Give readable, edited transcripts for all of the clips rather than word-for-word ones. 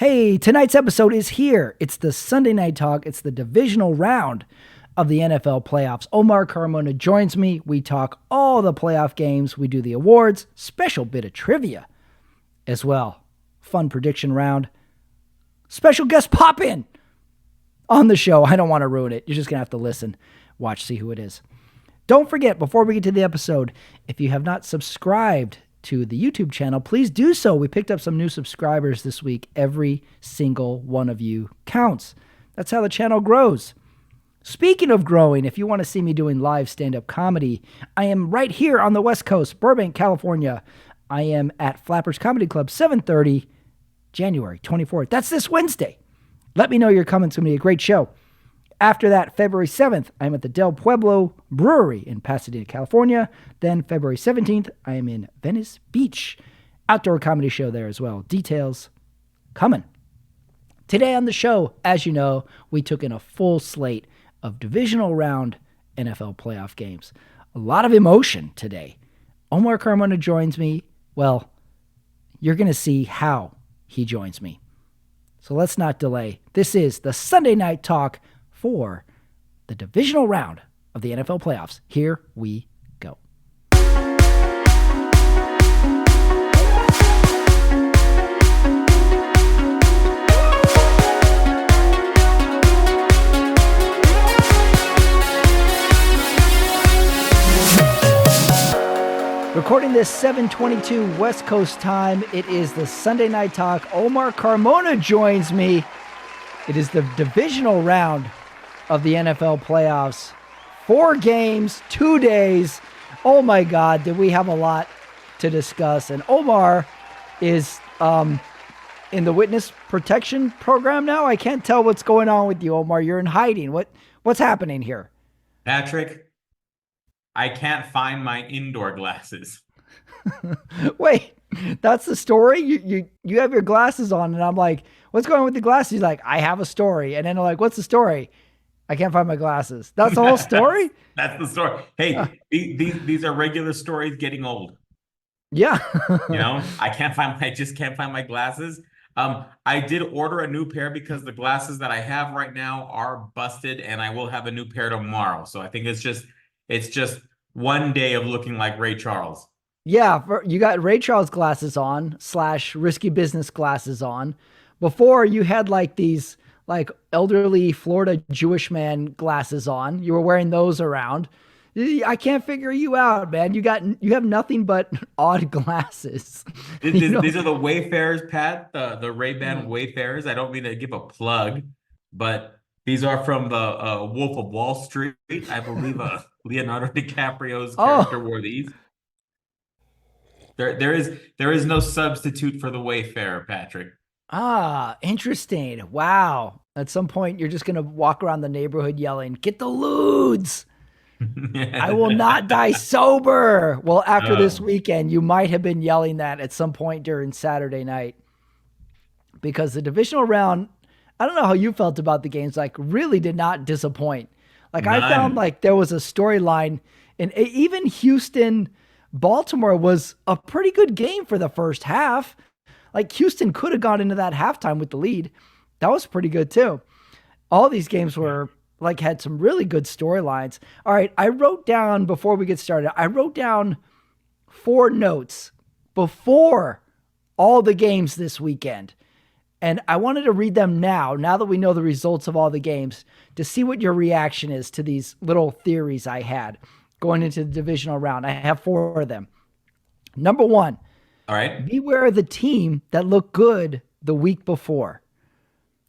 Hey, tonight's episode is here. It's the Sunday Night Talk. It's the divisional round of the NFL playoffs. Omar Carmona joins me. We talk all the playoff games. We do the awards, special bit of trivia as well. Fun prediction round. Special guest pop-in on the show. I don't want to ruin it. You're just going to have to listen, watch, see who it is. Don't forget, before we get to the episode, if you have not subscribed to the YouTube channel, please do so. We picked up some new subscribers this week. Every single one of you counts. That's how the channel grows. Speaking of growing, if you want to see me doing live stand-up comedy, I am right here on the West Coast, Burbank, California. I am at Flappers Comedy Club, 7:30, January 24th. That's this Wednesday. Let me know you're coming to me. A great show. After that, February 7th, I'm at the Del Pueblo Brewery in Pasadena, California. Then February 17th, I am in Venice Beach. Outdoor comedy show there as well. Details coming. Today on the show, as you know, we took in a full slate of divisional round NFL playoff games. A lot of emotion today. Omar Carmona joins me. Well, you're going to see how he joins me. So let's not delay. This is the Sunday Night Talk for the divisional round of the NFL playoffs. Here we go. Recording this 7:22 West Coast time. It is the Sunday Night Talk. Omar Carmona joins me. It is the divisional round of the NFL playoffs. 4 games, 2 days. Oh my God, did we have a lot to discuss. And Omar is in the witness protection program now. I can't tell what's going on with you, Omar. You're in hiding. What's happening here? Patrick, I can't find my indoor glasses. Wait, that's the story? You have your glasses on, and I'm like, what's going on with the glasses? He's like, I have a story. And then I'm like, what's the story? I can't find my glasses. That's the whole story? That's the story. Hey, these are regular stories getting old. Yeah. I just can't find my glasses. I did order a new pair because the glasses that I have right now are busted, and I will have a new pair tomorrow. So I think it's just one day of looking like Ray Charles. Yeah, you got Ray Charles glasses on / risky business glasses on. Before you had like these like elderly Florida Jewish man glasses on. You were wearing those around. I can't figure you out, man. You have nothing but odd glasses. These are the Wayfarers, Pat, the Ray-Ban Wayfarers. I don't mean to give a plug, but these are from the Wolf of Wall Street. I believe Leonardo DiCaprio's character wore these. There is no substitute for the Wayfarer, Patrick. Ah, interesting. Wow. At some point, you're just going to walk around the neighborhood yelling, "Get the lewds! I will not die sober." Well, after this weekend, you might have been yelling that at some point during Saturday night. Because the divisional round, I don't know how you felt about the games, like really did not disappoint. Like None. I found like there was a storyline, and even Houston-Baltimore was a pretty good game for the first half. Like Houston could have gone into that halftime with the lead. That was pretty good too. All these games were like had some really good storylines. All right, I wrote down before we get started, I wrote down 4 notes before all the games this weekend. And I wanted to read them now that we know the results of all the games, to see what your reaction is to these little theories I had going into the divisional round. I have 4 of them. Number 1. All right. Beware of the team that looked good the week before.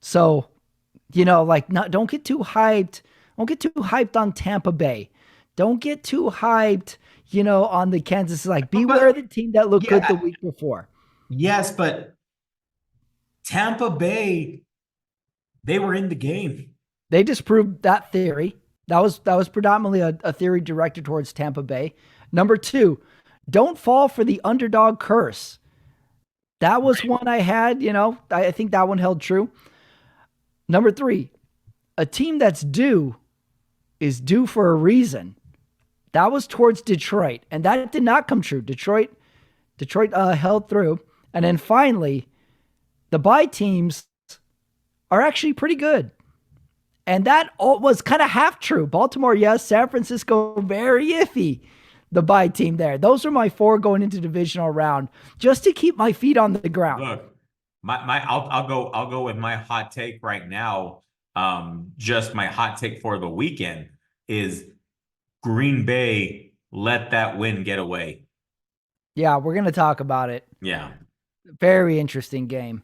So, don't get too hyped. Don't get too hyped on Tampa Bay. Don't get too hyped, on the Kansas. Like, beware of the team that looked good the week before. Yes, but Tampa Bay, they were in the game. They disproved that theory. That was predominantly a theory directed towards Tampa Bay. Number 2, don't fall for the underdog curse. That was one I had, I think that one held true. Number 3, a team that's due is due for a reason. That was towards Detroit, and that did not come true. Detroit held through. And then finally, The bye teams are actually pretty good. And that all was kind of half true. Baltimore, yes. San Francisco, very iffy. The bye team there. Those are my four going into divisional round, just to keep my feet on the ground. Look, I'll go with my hot take right now. Just my hot take for the weekend is Green Bay let that win get away. Yeah, we're going to talk about it. Yeah. Very interesting game.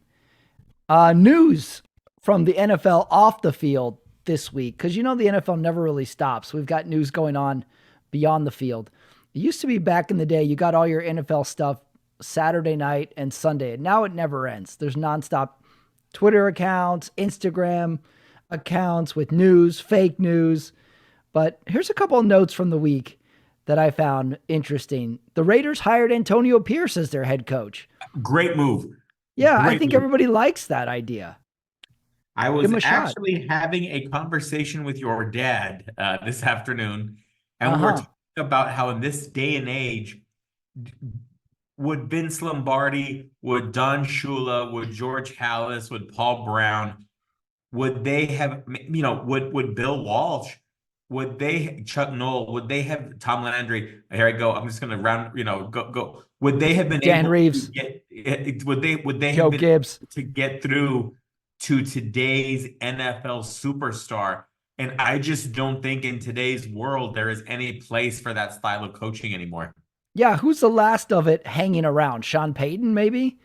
News from the NFL off the field this week, because the NFL never really stops. We've got news going on beyond the field. It used to be back in the day, you got all your NFL stuff Saturday night and Sunday, and now it never ends. There's nonstop Twitter accounts, Instagram accounts with news, fake news. But here's a couple of notes from the week that I found interesting. The Raiders hired Antonio Pierce as their head coach. Great move. Yeah, Great I think move. everybody likes that idea. I Give was him a shot. actually having a conversation with your dad this afternoon, and we were talking about how in this day and age, would Vince Lombardi, would Don Shula, would George Halas, would Paul Brown, would they have, would Bill Walsh, would they, Chuck Noll, would they have Tom Landry? Here I go. I'm just going to round, go. Would they have been Dan able Reeves. to get, would they Joe have been Gibbs. to get through to today's NFL superstar? And I just don't think in today's world there is any place for that style of coaching anymore. Yeah, who's the last of it hanging around? Sean Payton, maybe?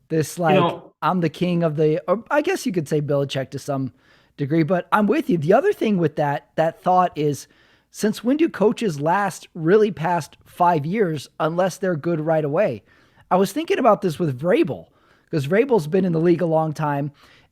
This, I'm the king of or I guess you could say Belichick to some degree, but I'm with you. The other thing with that thought is, since when do coaches last really past 5 years unless they're good right away? I was thinking about this with Vrabel, because Vrabel's been in the league a long time.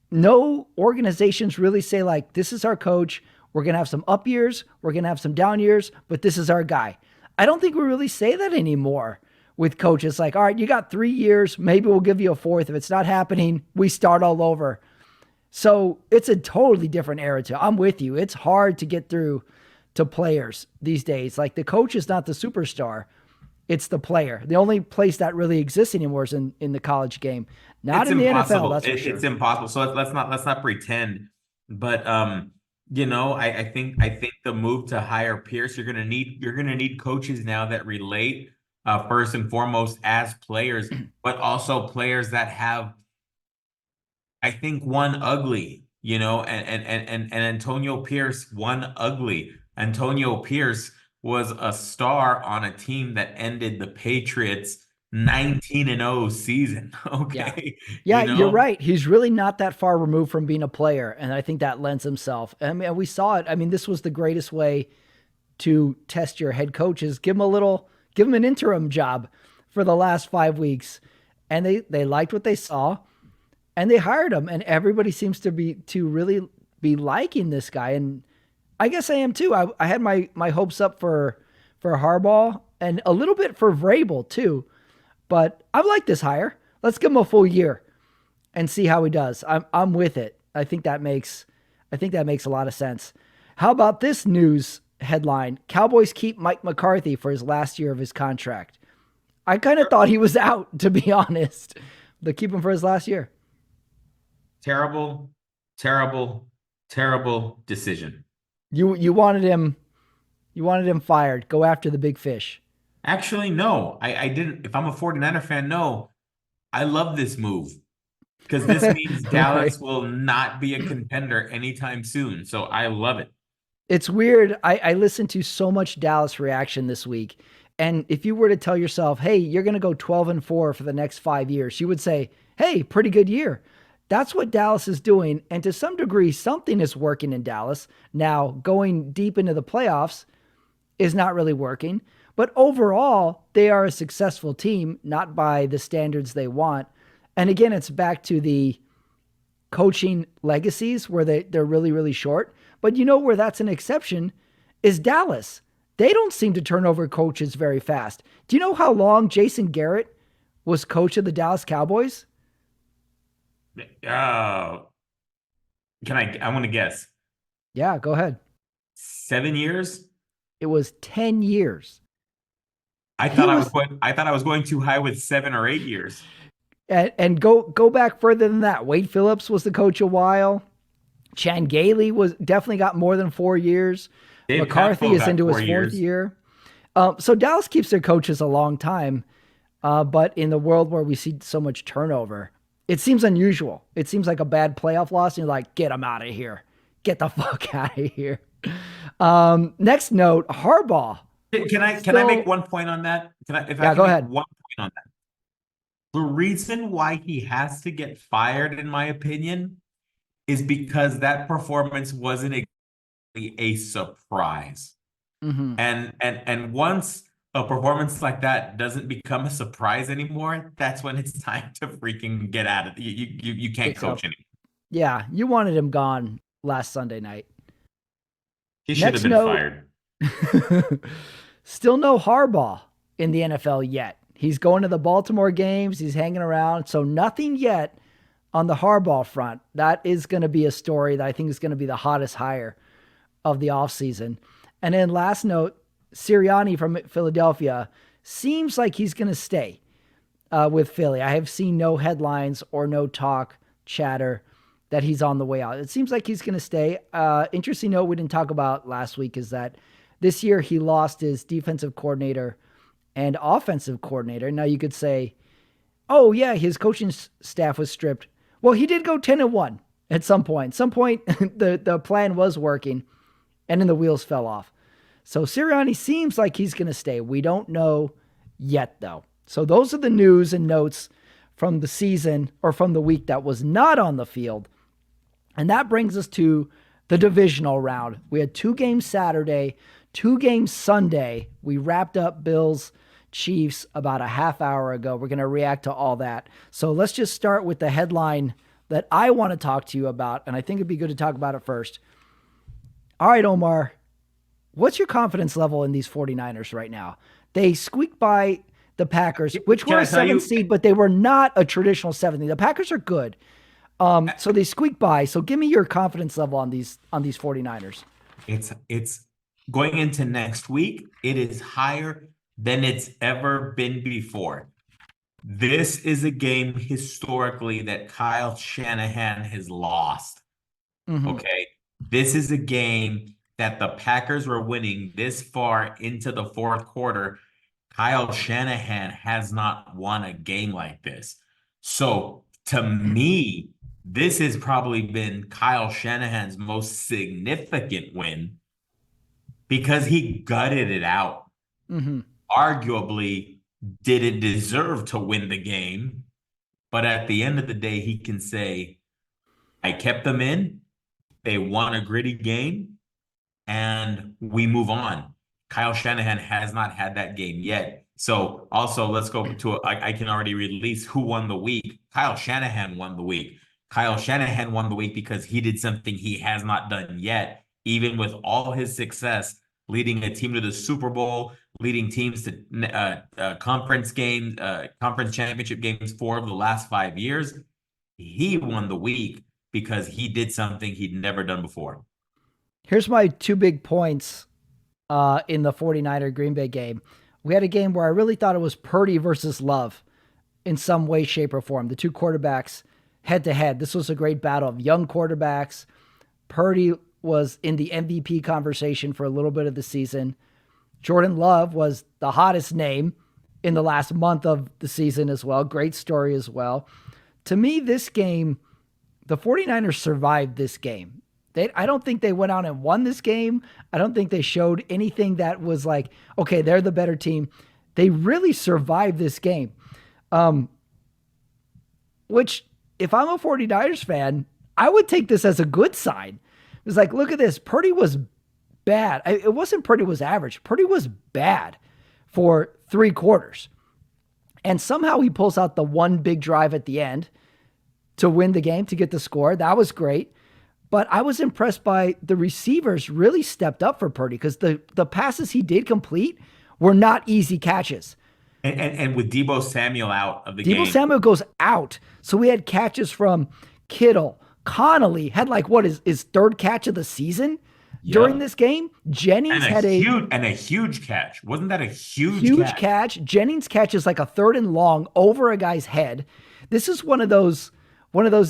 No organizations really say, like, this is our coach. We're going to have some up years. We're going to have some down years, but this is our guy. I don't think we really say that anymore with coaches. Like, all right, you got 3 years. Maybe we'll give you a fourth. If it's not happening, we start all over. So it's a totally different era too. I'm with you. It's hard to get through to players these days. Like, the coach is not the superstar. It's the player. The only place that really exists anymore is in the college game, not in the NFL. That's for sure. It's impossible. So let's not pretend. But I think the move to hire Pierce, you're gonna need coaches now that relate first and foremost as players, but also players that have, I think, one ugly, and Antonio Pierce won ugly. Antonio Pierce was a star on a team that ended the Patriots 19-0 season. Okay. Yeah, you're right. He's really not that far removed from being a player. And I think that lends himself. I mean, we saw it. I mean, this was the greatest way to test your head coaches. Give him an interim job for the last 5 weeks. And they liked what they saw and they hired him. And everybody seems to really be liking this guy. And I guess I am too. I had my hopes up for Harbaugh and a little bit for Vrabel too. But I like this hire. Let's give him a full year and see how he does. I'm with it. I think that makes a lot of sense. How about this news headline? Cowboys keep Mike McCarthy for his last year of his contract. I kind of thought he was out, to be honest. They keep him for his last year. Terrible, terrible, terrible decision. You wanted him fired. Go after the big fish. Actually, no, I didn't. If I'm a 49er fan, no, I love this move because this means Dallas will not be a contender anytime soon. So I love it. It's weird. I listened to so much Dallas reaction this week. And if you were to tell yourself, hey, you're going to go 12-4 for the next 5 years, you would say, hey, pretty good year. That's what Dallas is doing. And to some degree, something is working in Dallas. Now, going deep into the playoffs is not really working. But overall, they are a successful team, not by the standards they want. And again, it's back to the coaching legacies where they're really, really short. But you know where that's an exception is Dallas. They don't seem to turn over coaches very fast. Do you know how long Jason Garrett was coach of the Dallas Cowboys? I want to guess. Yeah, go ahead. 7 years? It was 10 years. I thought I was going too high with 7 or 8 years. And go back further than that. Wade Phillips was the coach a while. Chan Gailey was definitely got more than 4 years. Dave McCarthy Campo is got into his four fourth years. year. So Dallas keeps their coaches a long time, but in the world where we see so much turnover, it seems unusual. It seems like a bad playoff loss, and you're like, get them out of here. Get the fuck out of here. Next note, Harbaugh. Can I make Still, one point on that? If I yeah, can go make ahead. one point on that. The reason why he has to get fired, in my opinion, is because that performance wasn't a surprise. Mm-hmm. And once a performance like that doesn't become a surprise anymore, that's when it's time to freaking get out of it. You can't It's coach up. anymore. Yeah, you wanted him gone last Sunday night. He should have Next been note, fired. still no Harbaugh in the NFL yet. He's going to the Baltimore games. He's hanging around. So nothing yet on the Harbaugh front. That is going to be a story that I think is going to be the hottest hire of the offseason. And then last note, Sirianni from Philadelphia seems like he's going to stay with Philly. I have seen no headlines or no talk, chatter that he's on the way out. It seems like he's going to stay. Interesting note we didn't talk about last week is that this year he lost his defensive coordinator and offensive coordinator. Now you could say, oh yeah, his coaching staff was stripped. Well, he did go 10-1 at some point. Some point the plan was working, and then the wheels fell off. So Sirianni seems like he's going to stay. We don't know yet, though. So those are the news and notes from the season or from the week that was not on the field. And that brings us to the divisional round. We had 2 games Saturday, 2 games Sunday. We wrapped up Bills Chiefs about a half hour ago. We're going to react to all that. So let's just start with the headline that I want to talk to you about. And I think it'd be good to talk about it first. All right, Omar, what's your confidence level in these 49ers right now? They squeaked by the Packers, which Can were I a tell you? 7th seed, but they were not a traditional 7th. The Packers are good. So they squeaked by. So give me your confidence level on these 49ers. It's going into next week. It is higher than it's ever been before. This is a game historically that Kyle Shanahan has lost. Mm-hmm. Okay. This is a game that the Packers were winning this far into the fourth quarter. Kyle Shanahan has not won a game like this. So to me, this has probably been Kyle Shanahan's most significant win because he gutted it out. Mm-hmm. Arguably didn't deserve to win the game, but at the end of the day, he can say, I kept them in. They won a gritty game and we move on. Kyle Shanahan has not had that game yet. So also let's go to I can already release who won the week. Kyle Shanahan won the week. Kyle Shanahan won the week because he did something he has not done yet, even with all his success, leading a team to the Super Bowl, leading teams to conference games, conference championship games 4 of the last 5 years. He won the week because he did something he'd never done before. Here's my 2 big points in the 49er Green Bay game. We had a game where I really thought it was Purdy versus Love in some way, shape, or form. The 2 quarterbacks head to head. This was a great battle of young quarterbacks. Purdy was in the MVP conversation for a little bit of the season. Jordan Love was the hottest name in the last month of the season as well. Great story as well. To me, this game, the 49ers survived this game. I don't think they went out and won this game. I don't think they showed anything that was like, okay, they're the better team. They really survived this game. Which, if I'm a 49ers fan, I would take this as a good sign. It's like, look at this. Purdy was bad. It wasn't Purdy was average. Purdy was bad for 3 quarters. And somehow he pulls out the one big drive at the end to win the game, to get the score. That was great. But I was impressed by the receivers really stepped up for Purdy because the passes he did complete were not easy catches. And with Deebo Samuel out of the Deebo game, Samuel goes out. So we had catches from Kittle. Connolly had like what is his 3rd catch of the season during yep, this game. Jennings had and a huge catch. Wasn't that a huge huge catch? catch. Jennings catches like a 3rd and long over a guy's head. This is one of those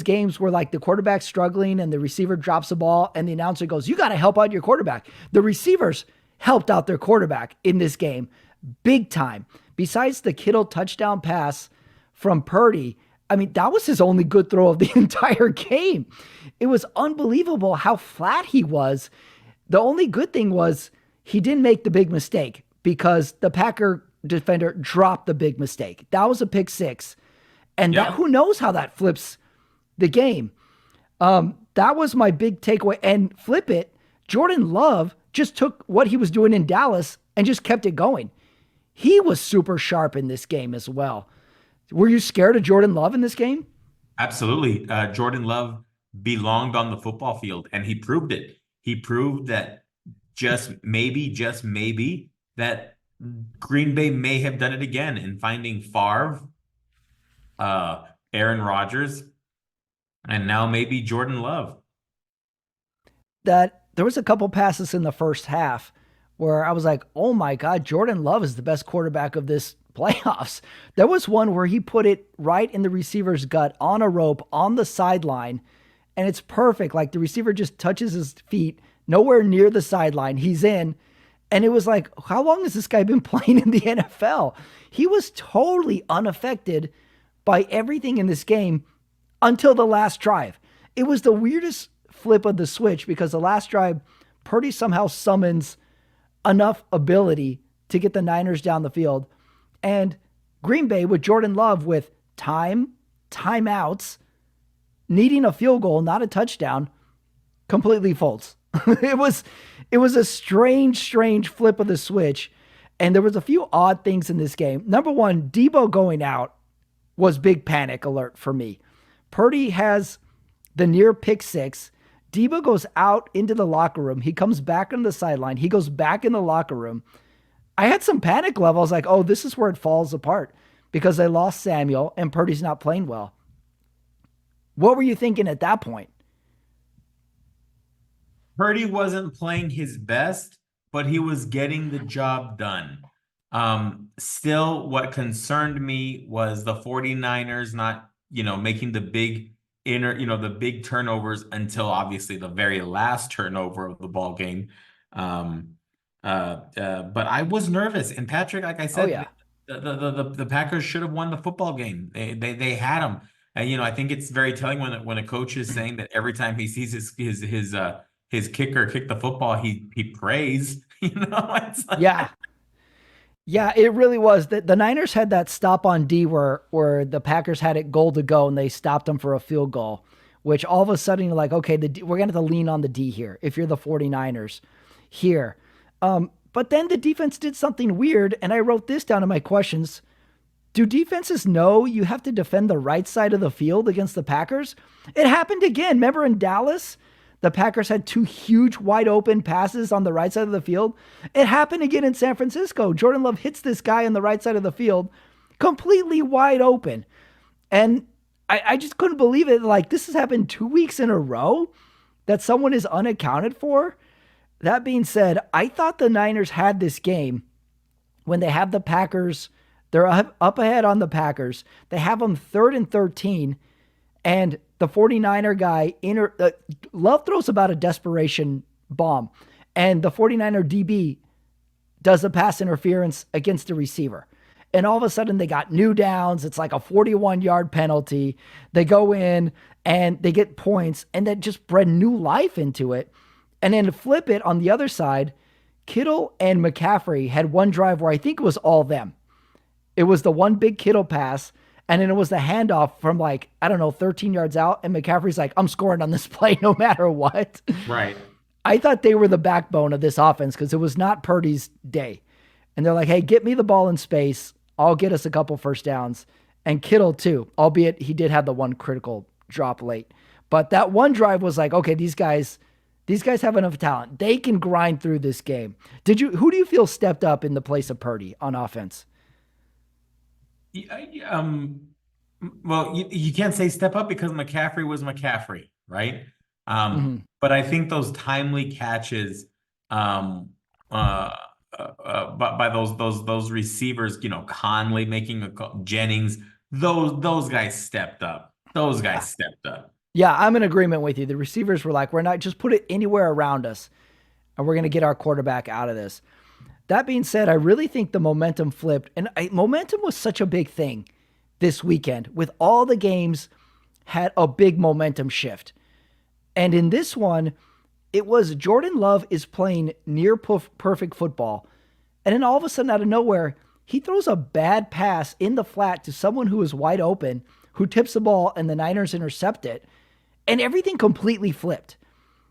games where like the quarterback's struggling and the receiver drops the ball and the announcer goes, "You got to help out your quarterback." The receivers helped out their quarterback in this game big time. Besides the Kittle touchdown pass from Purdy, I mean, that was his only good throw of the entire game. It was unbelievable how flat he was. The only good thing was he didn't make the big mistake because the Packer defender dropped the big mistake. That was a pick six. And that Yep. who knows how that flips the game. That was my big takeaway. And flip it, Jordan Love just took what he was doing in Dallas and just kept it going. He was super sharp in this game as well. Were you scared of Jordan Love in this game? Absolutely. Jordan Love belonged on the football field, and he proved it. He proved that just maybe, that Green Bay may have done it again in finding Favre, Aaron Rodgers, and now maybe Jordan Love. That there was a couple passes in the first half where I was like, oh my God, Jordan Love is the best quarterback of this playoffs. There was one where he put it right in the receiver's gut on a rope on the sideline, and it's perfect. Like the receiver just touches his feet, nowhere near the sideline. He's in. And it was like, how long has this guy been playing in the NFL? He was totally unaffected by everything in this game until the last drive. It was the weirdest flip of the switch because the last drive, Purdy somehow summons enough ability to get the Niners down the field. And Green Bay with Jordan Love with timeouts, needing a field goal, not a touchdown, completely folds. it was a strange flip of the switch. And there was a few odd things in this game. Number one, Debo going out was big panic alert for me. Purdy has the near pick six. Debo goes out into the locker room. He comes back on the sideline. He goes back in the locker room. I had some panic levels like, oh, this is where it falls apart because they lost Samuel and Purdy's not playing well. What were you thinking at that point? Purdy wasn't playing his best, but he was getting the job done. Still, what concerned me was the 49ers not, making the big the big turnovers until obviously the very last turnover of the ball game. But I was nervous. And Patrick, like I Oh, said, yeah. the Packers should have won the football game. They had them. And I think it's very telling when a coach is saying that every time he sees his kicker kick the football, he prays. It's like, Yeah. Yeah, it really was. The Niners had that stop on D where the Packers had it goal to go and they stopped them for a field goal, which all of a sudden you're like, okay, we're going to have to lean on the D here if you're the 49ers here. But then the defense did something weird, and I wrote this down in my questions. Do defenses know you have to defend the right side of the field against the Packers? It happened again. Remember in Dallas? The Packers had two huge wide open passes on the right side of the field. It happened again in San Francisco. Jordan Love hits this guy on the right side of the field, completely wide open. And I just couldn't believe it. Like, this has happened 2 weeks in a row that someone is unaccounted for. That being said, I thought the Niners had this game when they have the Packers. They're up ahead on the Packers. They have them 3rd and 13. And the 49er guy, Love throws about a desperation bomb. And the 49er DB does a pass interference against the receiver. And all of a sudden they got new downs. It's like a 41-yard penalty. They go in and they get points. And that just bred new life into it. And then to flip it on the other side, Kittle and McCaffrey had one drive where I think it was all them. It was the one big Kittle pass. And then it was the handoff from 13 yards out. And McCaffrey's like, I'm scoring on this play no matter what. right. I thought they were the backbone of this offense because it was not Purdy's day. And they're like, hey, get me the ball in space. I'll get us a couple first downs. And Kittle too, albeit he did have the one critical drop late. But that one drive was like, okay, these guys have enough talent. They can grind through this game. Who do you feel stepped up in the place of Purdy on offense? Well, you can't say step up because McCaffrey was McCaffrey, right? Mm-hmm. But I think those timely catches, by those receivers, Conley making Jennings those guys stepped up. Those Yeah. guys stepped up. Yeah, I'm in agreement with you. The receivers were like, we're not just put it anywhere around us and we're going to get our quarterback out of this. That being said, I really think the momentum flipped. And momentum was such a big thing this weekend with all the games had a big momentum shift. And in this one, it was Jordan Love is playing near perfect football. And then all of a sudden, out of nowhere, he throws a bad pass in the flat to someone who is wide open, who tips the ball, and the Niners intercept it. And everything completely flipped.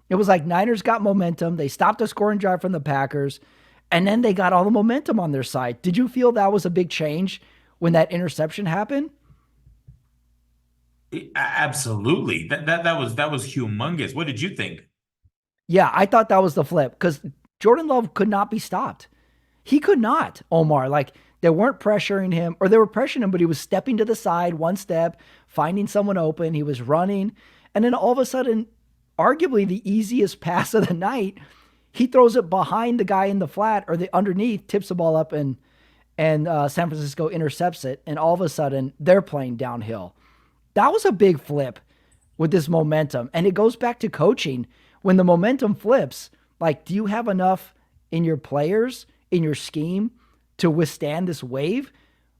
It was like Niners got momentum. They stopped a scoring drive from the Packers, and then they got all the momentum on their side. Did you feel that was a big change when that interception happened? Absolutely. That was humongous. What did you think? Yeah, I thought that was the flip because Jordan Love could not be stopped. He could not, Omar. Like they weren't pressuring him, or they were pressuring him, but he was stepping to the side, one step, finding someone open. He was running. And then all of a sudden, arguably the easiest pass of the night, he throws it behind the guy in the flat or the underneath, tips the ball up, and San Francisco intercepts it. And all of a sudden, they're playing downhill. That was a big flip with this momentum. And it goes back to coaching. When the momentum flips, like, do you have enough in your players, in your scheme to withstand this wave?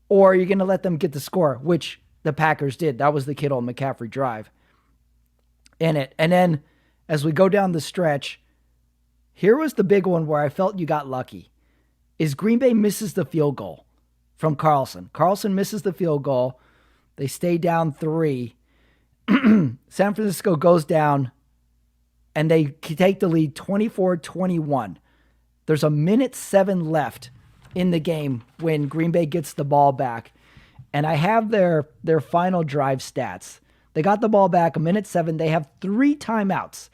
Or are you going to let them get the score, which the Packers did? That was the Kittle and McCaffrey drive in it. And then as we go down the stretch, here was the big one where I felt you got lucky. Is Green Bay misses the field goal from Carlson. Carlson misses the field goal. They stay down 3. San Francisco goes down and they take the lead 24-21. There's a minute 7 left in the game when Green Bay gets the ball back. And I have their final drive stats. They got the ball back a minute 7. They have 3 timeouts.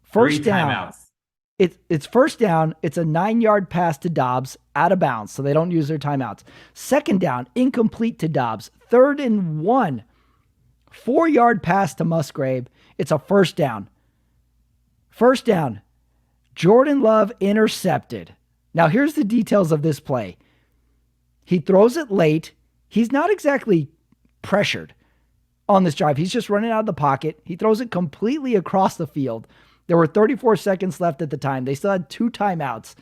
First Three down. timeouts. It's first down. It's a 9-yard pass to Dobbs out of bounds, so they don't use their timeouts. Second down, incomplete to Dobbs. 3rd and 1, 4-yard pass to Musgrave. It's a first down. First down, Jordan Love intercepted. Now here's the details of this play. He throws it late. He's not exactly pressured on this drive. He's just running out of the pocket. He throws it completely across the field. There were 34 seconds left at the time. They still had 2 timeouts.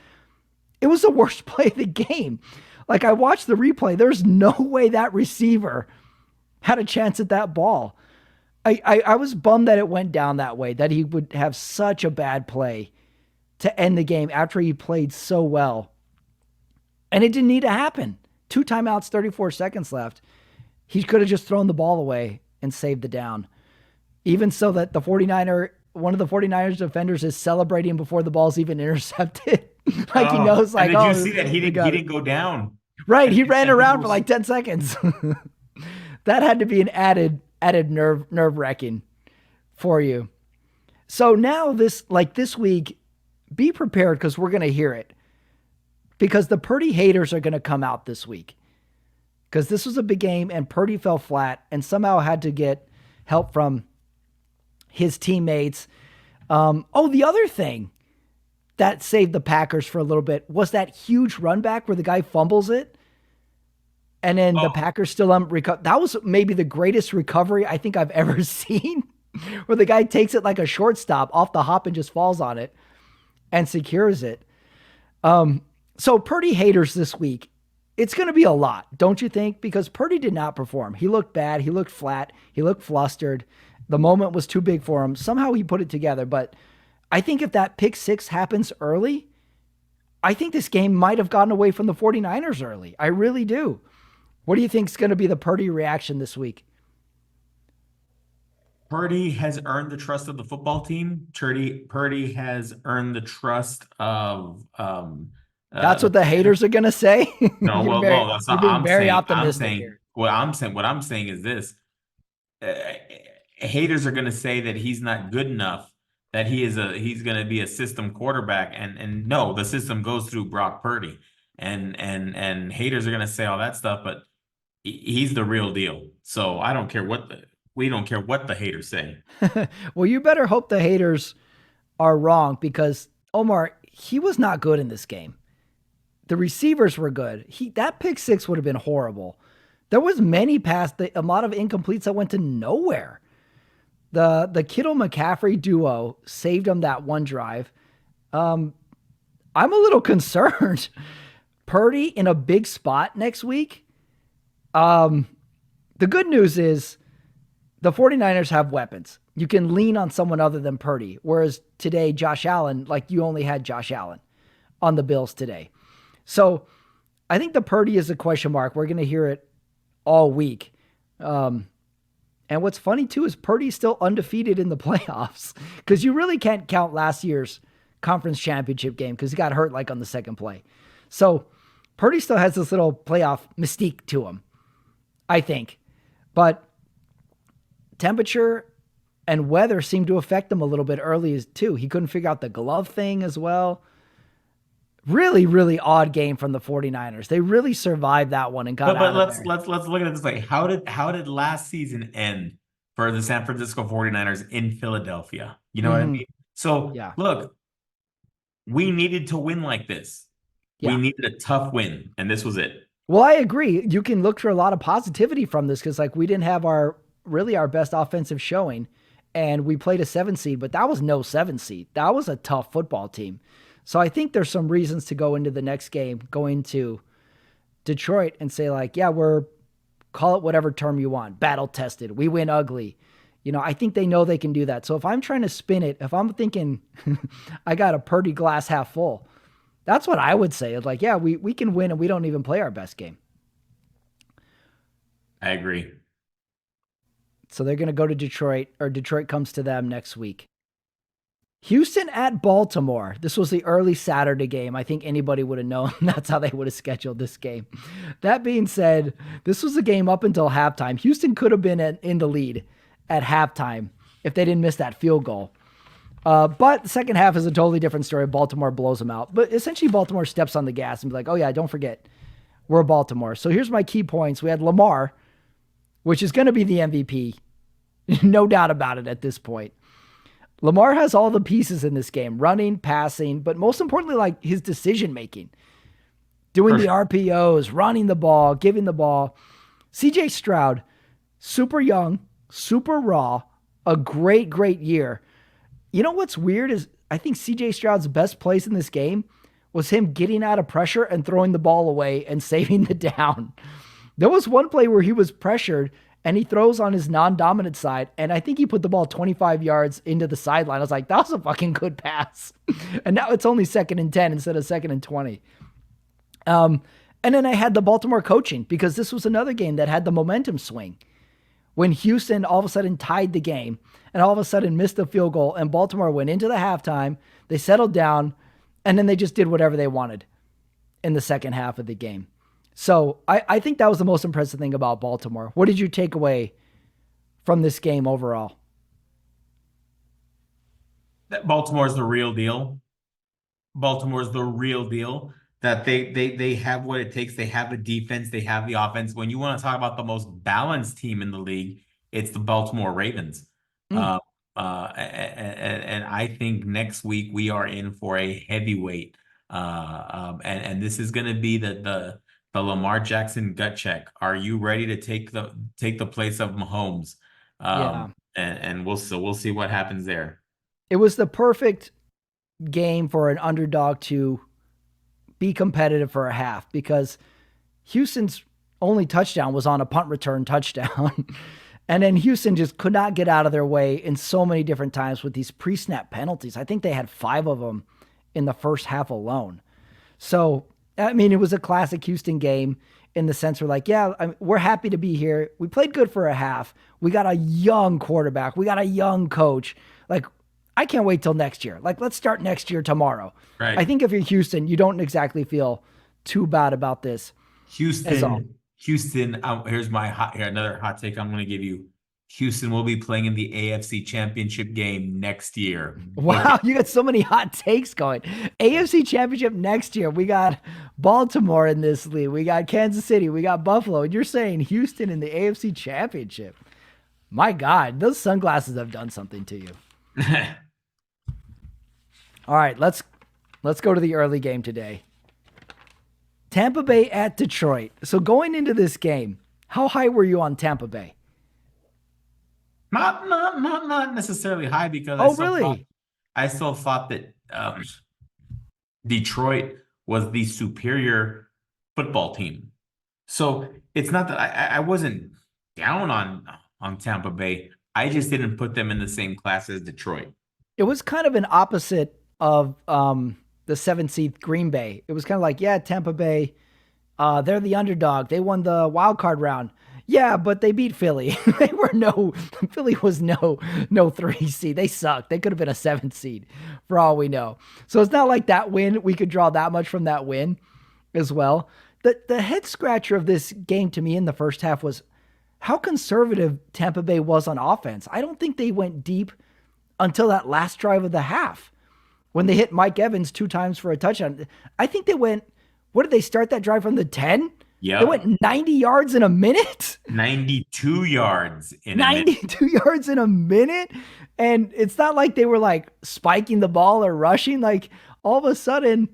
It was the worst play of the game. Like, I watched the replay. There's no way that receiver had a chance at that ball. I was bummed that it went down that way, that he would have such a bad play to end the game after he played so well. And it didn't need to happen. 2 timeouts, 34 seconds left. He could have just thrown the ball away and saved the down. Even so that one of the 49ers defenders is celebrating before the ball's even intercepted. Like he knows, like, and did you see that he didn't go down? Right. He ran around for like 10 seconds. That had to be an added nerve-wracking for you. So now this week, be prepared because we're going to hear it. Because the Purdy haters are going to come out this week. Because this was a big game and Purdy fell flat and somehow had to get help from his teammates. The other thing that saved the Packers for a little bit was that huge run back where the guy fumbles it. And then the Packers still recover. That was maybe the greatest recovery I think I've ever seen, where the guy takes it like a shortstop off the hop and just falls on it and secures it. So Purdy haters this week, it's going to be a lot, don't you think? Because Purdy did not perform. He looked bad. He looked flat. He looked flustered. The moment was too big for him. Somehow he put it together. But I think if that pick 6 happens early, I think this game might have gotten away from the 49ers early. I really do. What do you think is going to be the Purdy reaction this week? Purdy has earned the trust of the football team. Purdy has earned the trust of That's what the haters are going to say. no, well, that's You're not being I'm very saying. optimistic here. What I'm saying is this. Uh, Haters are going to say that he's not good enough, that he's going to be a system quarterback, and no, the system goes through Brock Purdy, and haters are going to say all that stuff, but he's the real deal. So I don't care we don't care what the haters say. Well, you better hope the haters are wrong because Omar, he was not good in this game. The receivers were good. That pick 6 would have been horrible There was many a lot of incompletes that went to nowhere. The Kittle McCaffrey duo saved them that one drive. I'm a little concerned. Purdy in a big spot next week. The good news is the 49ers have weapons. You can lean on someone other than Purdy. Whereas today, Josh Allen, like you only had Josh Allen on the Bills today. So I think the Purdy is a question mark. We're going to hear it all week. And what's funny too is Purdy's still undefeated in the playoffs because you really can't count last year's conference championship game because he got hurt like on the second play. So Purdy still has this little playoff mystique to him, I think. But temperature and weather seemed to affect him a little bit early too. He couldn't figure out the glove thing as well. Really, really odd game from the 49ers. They really survived that one and got out of there. Let's look at it this way. How did last season end for the San Francisco 49ers in Philadelphia? You know what I mean? So Yeah. look, we needed to win like this. Yeah. We needed a tough win, and this was it. Well, I agree. You can look for a lot of positivity from this because like we didn't have our best offensive showing, and we played a 7 seed, but that was no 7 seed. That was a tough football team. So I think there's some reasons to go into the next game, go into Detroit and say like, yeah, call it whatever term you want, battle tested. We win ugly. You know, I think they know they can do that. So if I'm trying to spin it, if I'm thinking I got a Purdy glass half full, that's what I would say. It's like, yeah, we can win and we don't even play our best game. I agree. So they're going to go to Detroit, or Detroit comes to them next week. Houston at Baltimore. This was the early Saturday game. I think anybody would have known that's how they would have scheduled this game. That being said, this was a game up until halftime. Houston could have been in the lead at halftime if they didn't miss that field goal. But the second half is a totally different story. Baltimore blows them out. But essentially Baltimore steps on the gas and be like, oh yeah, don't forget, we're Baltimore. So here's my key points. We had Lamar, which is going to be the MVP. No doubt about it at this point. Lamar has all the pieces in this game, running, passing, but most importantly, like his decision-making, doing the RPOs, running the ball, giving the ball. CJ Stroud, super young, super raw, a great, great year. You know what's weird is I think CJ Stroud's best plays in this game was him getting out of pressure and throwing the ball away and saving the down. There was one play where he was pressured and he throws on his non-dominant side, and I think he put the ball 25 yards into the sideline. I was like, that was a fucking good pass. And now it's only 2nd and 10 instead of 2nd and 20. And then I had the Baltimore coaching because this was another game that had the momentum swing. When Houston all of a sudden tied the game and all of a sudden missed the field goal and Baltimore went into the halftime, they settled down, and then they just did whatever they wanted in the second half of the game. So I think that was the most impressive thing about Baltimore. What did you take away from this game overall? That Baltimore's the real deal. Baltimore's the real deal. That they have what it takes. They have the defense. They have the offense. When you want to talk about the most balanced team in the league, it's the Baltimore Ravens. And I think next week we are in for a heavyweight. And this is going to be the Lamar Jackson gut check. Are you ready to take the place of Mahomes? And we'll see what happens there. It was the perfect game for an underdog to be competitive for a half because Houston's only touchdown was on a punt return touchdown. And then Houston just could not get out of their way in so many different times with these pre-snap penalties. I think they had 5 of them in the first half alone. So, I mean, it was a classic Houston game in the sense we're like, yeah, we're happy to be here. We played good for a half. We got a young quarterback. We got a young coach. Like, I can't wait till next year. Like, let's start next year tomorrow. Right. I think if you're Houston, you don't exactly feel too bad about this. Houston, here's another hot take I'm going to give you. Houston will be playing in the AFC Championship game next year. Wow, you got so many hot takes going. AFC Championship next year. We got Baltimore in this league. We got Kansas City. We got Buffalo. And you're saying Houston in the AFC Championship. My God, those sunglasses have done something to you. All right, let's go to the early game today. Tampa Bay at Detroit. So going into this game, How high were you on Tampa Bay? Not necessarily high because Oh, really? I still thought that Detroit was the superior football team. So it's not that I wasn't down on Tampa Bay. I just didn't put them in the same class as Detroit. It was kind of an opposite of the 7th seed Green Bay. It was kind of like, yeah, Tampa Bay, they're the underdog. They won the wild card round. Yeah, but they beat Philly. Philly was no 3 seed. They sucked. They could have been a 7th seed for all we know. So it's not like that win. We could draw that much from that win as well. The head scratcher of this game to me in the first half was how conservative Tampa Bay was on offense. I don't think they went deep until that last drive of the half when they hit Mike Evans 2 times for a touchdown. I think they went, what did they start that drive from the 10? Yeah. They went 90 yards in a minute. 92 yards in a minute. 92 yards in a minute. And it's not like they were like spiking the ball or rushing. Like all of a sudden,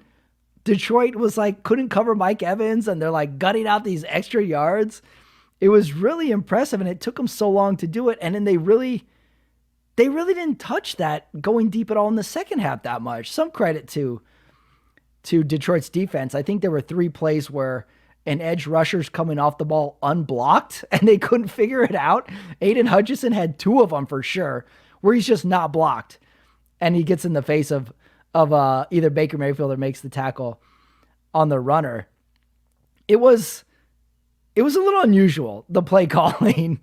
Detroit was like, couldn't cover Mike Evans and they're like gutting out these extra yards. It was really impressive and it took them so long to do it. And then they really didn't touch that going deep at all in the second half that much. Some credit to Detroit's defense. I think there were 3 plays where an edge rusher's coming off the ball unblocked and they couldn't figure it out. Aiden Hutchinson had 2 of them for sure where he's just not blocked. And he gets in the face of either Baker Mayfield or makes the tackle on the runner. It was a little unusual, the play calling.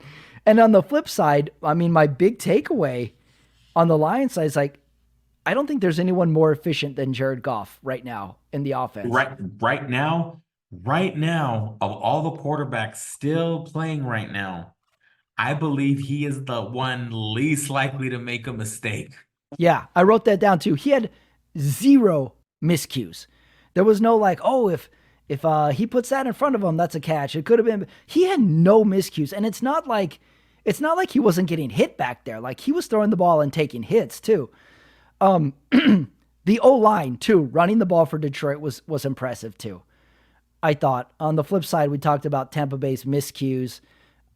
And on the flip side, I mean, my big takeaway on the Lions side is like, I don't think there's anyone more efficient than Jared Goff right now in the offense. Right now, of all the quarterbacks still playing right now, I believe he is the one least likely to make a mistake. Yeah, I wrote that down too. He had 0 miscues. There was no like, oh, if he puts that in front of him, that's a catch. It could have been. He had no miscues, and it's not like he wasn't getting hit back there. Like he was throwing the ball and taking hits too. The O-line too, running the ball for Detroit was impressive too. I thought. On the flip side, we talked about Tampa Bay's miscues.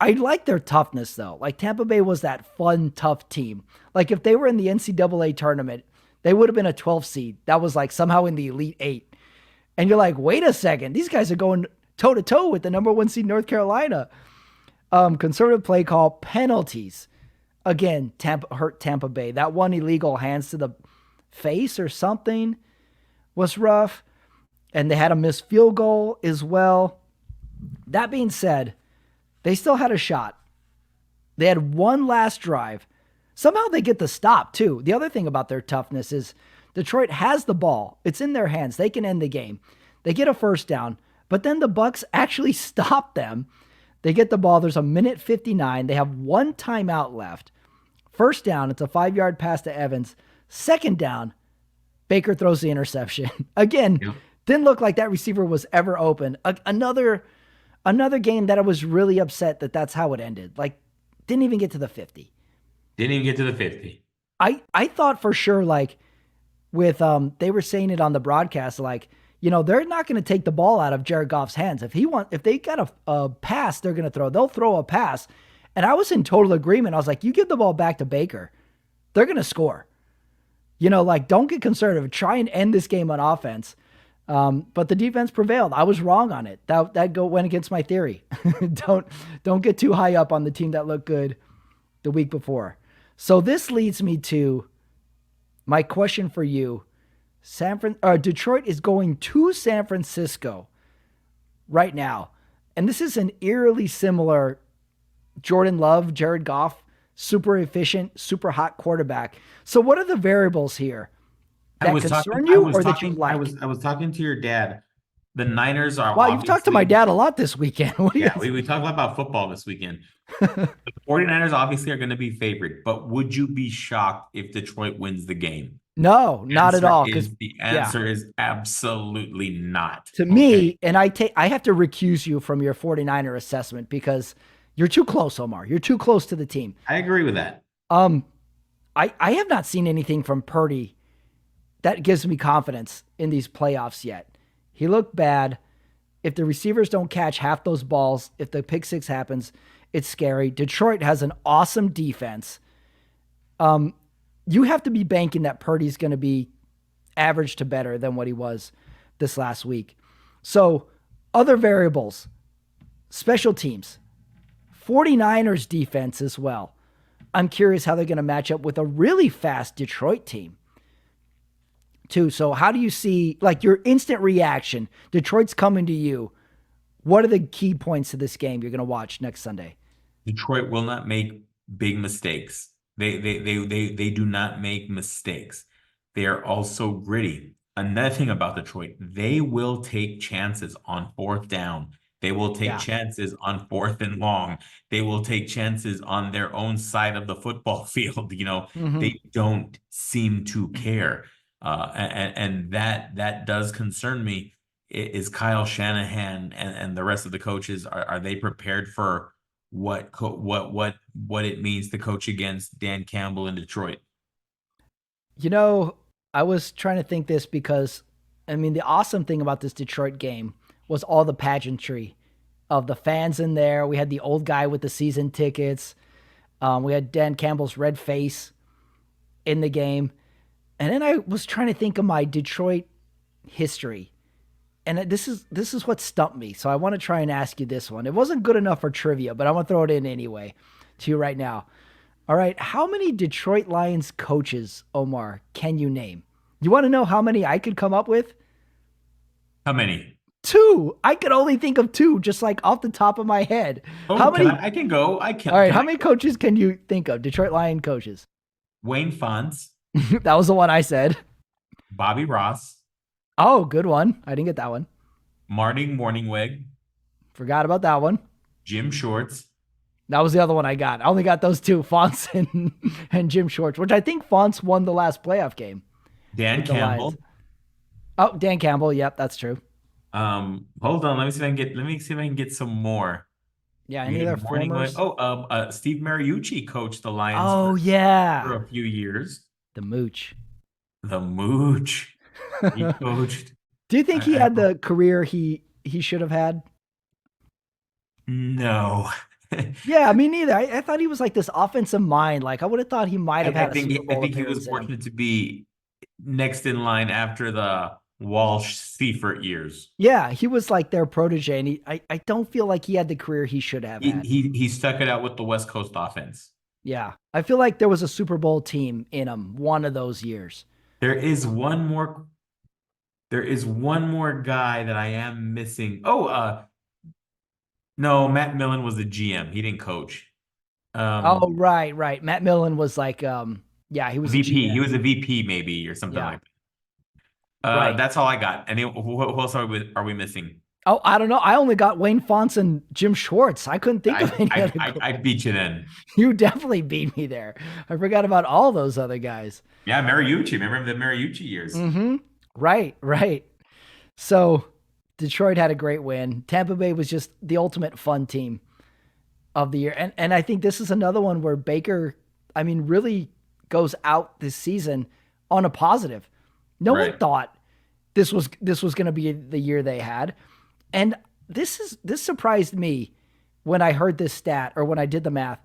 I like their toughness though. Like Tampa Bay was that fun, tough team. Like if they were in the NCAA tournament, they would have been a 12 seed. That was like somehow in the Elite 8. And you're like, wait a second, these guys are going toe to toe with the number 1 seed North Carolina. Conservative play call, penalties. Again, hurt Tampa Bay. That one illegal hands to the face or something was rough. And they had a missed field goal as well. That being said, they still had a shot. They had one last drive. Somehow they get the stop too. The other thing about their toughness is Detroit has the ball. It's in their hands. They can end the game. They get a first down, but then the Bucs actually stop them. They get the ball. There's a minute 59. They have 1 timeout left. First down, it's a 5-yard pass to Evans. Second down, Baker throws the interception. Again, didn't look like that receiver was ever open. Another game that I was really upset that that's how it ended. Like, didn't even get to the 50. Didn't even get to the 50. I thought for sure, like, with they were saying it on the broadcast, like, you know, they're not going to take the ball out of Jared Goff's hands. If they got a pass, they're going to throw. They'll throw a pass. And I was in total agreement. I was like, you give the ball back to Baker, they're going to score. You know, like, don't get conservative. Try and end this game on offense. But the defense prevailed. I was wrong on it. That went against my theory. Don't get too high up on the team that looked good the week before. So this leads me to my question for you. Detroit is going to San Francisco right now. And this is an eerily similar Jordan Love, Jared Goff, super efficient, super hot quarterback. So what are the variables here that concern you or that you like? I was talking to your dad. The Niners are Wow, you've talked to my dad a lot this weekend. We talked a lot about football this weekend. The 49ers obviously are going to be favored, but would you be shocked if Detroit wins the game? No, not at all. Because the answer is absolutely not. To me, and I have to recuse you from your 49er assessment because you're too close, Omar. You're too close to the team. I agree with that. I have not seen anything from Purdy that gives me confidence in these playoffs yet. He looked bad If the receivers don't catch half those balls, if the pick six happens, it's scary. Detroit has an awesome defense. You have to be banking that Purdy's going to be average to better than what he was this last week. So, other variables, special teams, 49ers defense as well. I'm curious how they're going to match up with a really fast Detroit team, too. So, how do you see, like, your instant reaction? Detroit's coming to you. What are the key points to this game you're going to watch next Sunday? Detroit will not make big mistakes. They do not make mistakes. They are also gritty. Another thing about Detroit, they will take chances on fourth down. They will take chances on fourth and long. They will take chances on their own side of the football field. They don't seem to care. And that does concern me. Is Kyle Shanahan and the rest of the coaches, are they prepared for what it means to coach against Dan Campbell in Detroit? I was trying to think this because, the awesome thing about this Detroit game was all the pageantry of the fans in there. We had the old guy with the season tickets. We had Dan Campbell's red face in the game. And then I was trying to think of my Detroit history. And this is what stumped me. So I want to try and ask you this one. It wasn't good enough for trivia, but I'm going to throw it in anyway to you right now. All right. How many Detroit Lions coaches, Omar, can you name? You want to know how many I could come up with? How many? 2. I could only think of 2, just like off the top of my head. How many? I can go. I can. All right. How many coaches can you think of? Detroit Lion coaches. Wayne Fonts. That was the one I said. Bobby Ross. Oh, good one. I didn't get that one. Marty Morningweg. Forgot about that one. Jim Shorts. That was the other one I got. I only got those 2, Fonts and Jim Shorts, which I think Fonts won the last playoff game. Dan Campbell. Oh, Dan Campbell. Yep, that's true. Hold on. Let me see if I can get some more. Yeah, any other formers? Steve Mariucci coached the Lions. Oh, yeah. For a few years. The Mooch. He coached. Do you think he had the career he should have had? No. Yeah, me neither. I thought he was like this offensive mind. Like, I would have thought he might have had a Super Bowl I think he was fortunate to be next in line after the Walsh Seifert years. Yeah, he was like their protege, and I don't feel like he had the career he should have had. He stuck it out with the West Coast offense. Yeah, I feel like there was a Super Bowl team in him one of those years. There is one more guy that I am missing. No, Matt Millen was the GM. He didn't coach. Right. Matt Millen was like, he was VP. He was a VP maybe or something like that. Right. That's all I got. And who else are we missing? Oh, I don't know. I only got Wayne Fonts and Jim Schwartz. I couldn't think of any other. I beat you then. You definitely beat me there. I forgot about all those other guys. Yeah, Mariucci. Remember the Mariucci years? Mm-hmm. Right. So Detroit had a great win. Tampa Bay was just the ultimate fun team of the year. And I think this is another one where Baker, really goes out this season on a positive. No one thought this was going to be the year they had. And this surprised me when I heard this stat, or when I did the math,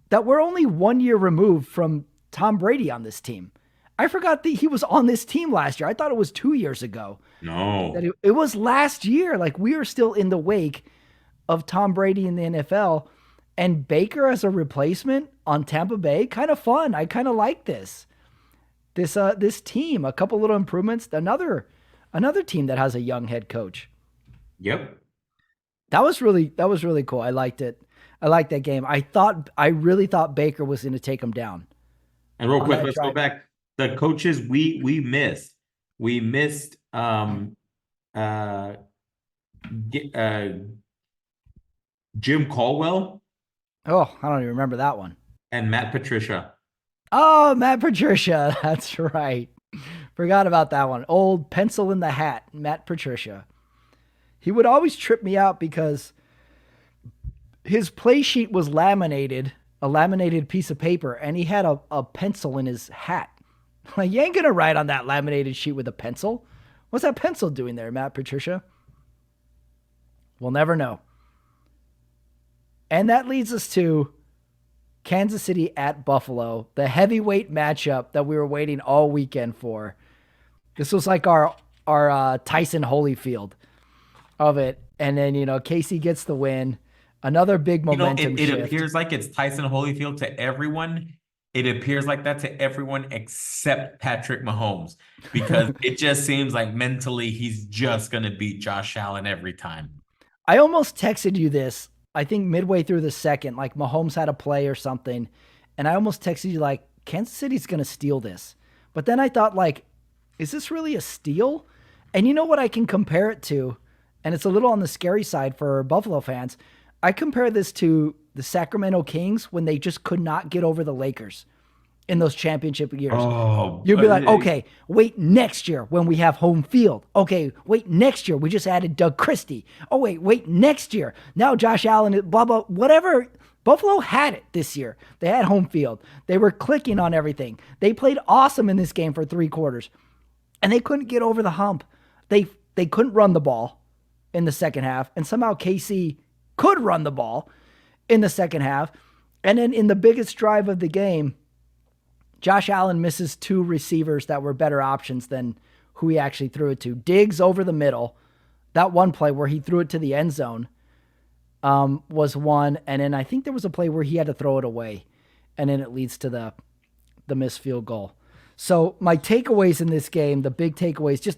that we're only 1 year removed from Tom Brady on this team. I forgot that he was on this team last year. I thought it was 2 years ago. No. That it was last year. Like, we are still in the wake of Tom Brady in the NFL, and Baker as a replacement on Tampa Bay, kind of fun. I kind of like this team. A couple little improvements. Another team that has a young head coach. Yep. That was really cool. I liked it. I liked that game. I really thought Baker was going to take him down. And real quick, let's go back. The coaches we missed. We missed Jim Caldwell. Oh, I don't even remember that one. And Matt Patricia. Oh, Matt Patricia. That's right. Forgot about that one. Old pencil in the hat, Matt Patricia. He would always trip me out because his play sheet was laminated, a laminated piece of paper, and he had a pencil in his hat. Like, you ain't going to write on that laminated sheet with a pencil. What's that pencil doing there, Matt Patricia? We'll never know. And that leads us to Kansas City at Buffalo, the heavyweight matchup that we were waiting all weekend for. This was like our Tyson Holyfield of it. And then, KC gets the win. Another big momentum It shift. appears like it's Tyson Holyfield to everyone. It appears like that to everyone except Patrick Mahomes, because it just seems like mentally he's just going to beat Josh Allen every time. I almost texted you this, I think midway through the second, like Mahomes had a play or something. And I almost texted you like, Kansas City's going to steal this. But then I thought like, is this really a steal? And you know what I can compare it to? And it's a little on the scary side for Buffalo fans. I compare this to the Sacramento Kings when they just could not get over the Lakers in those championship years. Oh, You'd be like, okay, wait next year when we have home field. Okay, wait next year. We just added Doug Christie. Oh, wait next year. Now Josh Allen, blah, blah, whatever. Buffalo had it this year. They had home field. They were clicking on everything. They played awesome in this game for 3 quarters. And they couldn't get over the hump. They couldn't run the ball in the second half. And somehow KC could run the ball in the second half. And then in the biggest drive of the game, Josh Allen misses 2 receivers that were better options than who he actually threw it to. Diggs over the middle. That one play where he threw it to the end zone was one. And then I think there was a play where he had to throw it away. And then it leads to the missed field goal. So my takeaways in this game, the big takeaways,